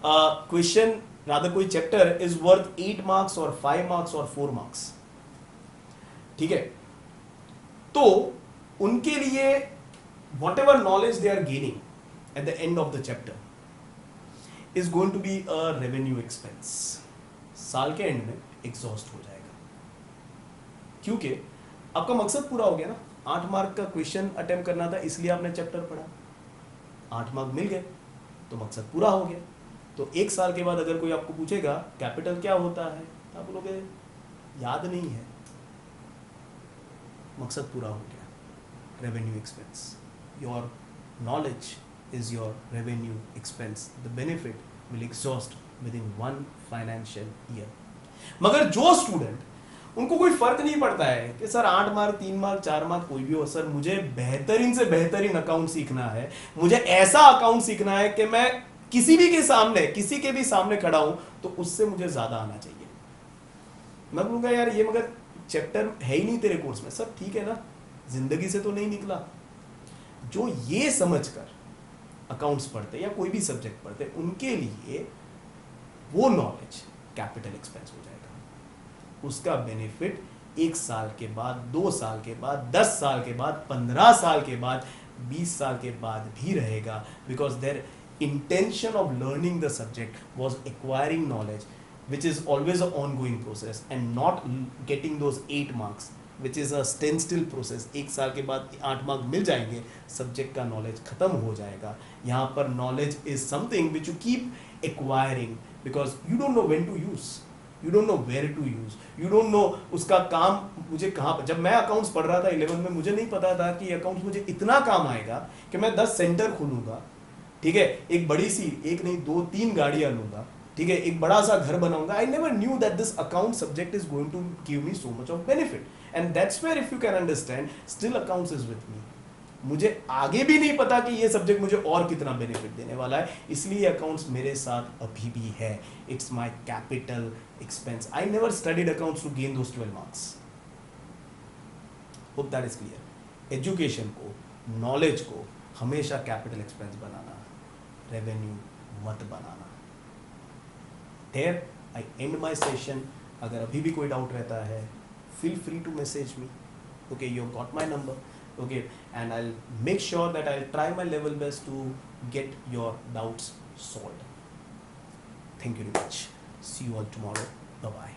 क्वेश्चन रादर कोई चैप्टर इज वर्थ 8 मार्क्स और 5 मार्क्स और 4 मार्क्स, ठीक है, तो उनके लिए whatever knowledge they are gaining at the end of the chapter is going to be a revenue expense. साल के एंड में एग्जॉस्ट हो जाएगा, क्योंकि आपका मकसद पूरा हो गया ना। 8 मार्क का क्वेश्चन अटेम्प्ट करना था इसलिए आपने चैप्टर पढ़ा, 8 मार्क मिल गए तो मकसद पूरा हो गया। तो 1 साल के बाद अगर कोई आपको पूछेगा कैपिटल क्या होता है, तो आप बोलोगे याद नहीं है, मकसद पूरा हो गया। Revenue expense, your knowledge is your revenue expense, the benefit will exhaust with in 1 financial year. मगर जो स्टूडेंट, उनको कोई फर्क नहीं पड़ता है कि सर 8 मार्क 3 मार्क 4 मार्क कोई भी हो, सर मुझे बेहतरीन से बेहतरीन अकाउंट सीखना है, मुझे ऐसा अकाउंट सीखना है कि मैं किसी भी के सामने, किसी के भी सामने खड़ा हूं तो उससे मुझे ज्यादा आना चाहिए। मैं बोलूंगा यार ये मगर चैप्टर है ही नहीं तेरे कोर्स में। सर ठीक है ना, जिंदगी से तो नहीं निकला। जो ये समझकर अकाउंट्स पढ़ते या कोई भी सब्जेक्ट पढ़ते, उनके लिए वो नॉलेज कैपिटल एक्सपेंस हो जाएगा। उसका बेनिफिट 1 साल के बाद, 2 साल के बाद, 10 साल के बाद, 15 साल के बाद, 20 साल के बाद भी रहेगा, because their intention of learning the subject was acquiring knowledge, which is always an ongoing process, and not getting those 8 marks, which is a standstill process। 1 साल के बाद 8 मार्क मिल जाएंगे, सब्जेक्ट का नॉलेज खत्म हो जाएगा। यहाँ पर knowledge is something which you keep acquiring because you don't know when to use, you don't know where to use, you don't know उसका काम मुझे कहाँ पर, जब मैं अकाउंट्स पढ़ रहा था 11 में मुझे नहीं पता था कि अकाउंट्स मुझे इतना काम आएगा कि मैं 10 सेंटर खोलूंगा, ठीक है, एक बड़ी सी, एक नहीं 2-3 गाड़ियां लूंगा, ठीक है, एक बड़ा सा घर बनाऊंगा. I never knew that this account subject is going to give me so much of benefit, and that's where if you can understand still accounts is with me. मुझे आगे भी नहीं पता कि ये सब्जेक्ट मुझे और कितना बेनिफिट देने वाला है, इसलिए अकाउंट्स मेरे साथ अभी भी है. It's my capital expense. I never studied accounts to gain those 12 marks. Hope that is clear. Education को, नॉलेज को हमेशा कैपिटल एक्सपेंस बनाना, रेवेन्यू मत बनाना. There I end my session. अगर अभी भी कोई डाउट रहता है, feel free to message me. Okay, you got my number. Okay, and I'll make sure that I'll try my level best to get your doubts solved. Thank you very much. See you all tomorrow. Bye bye.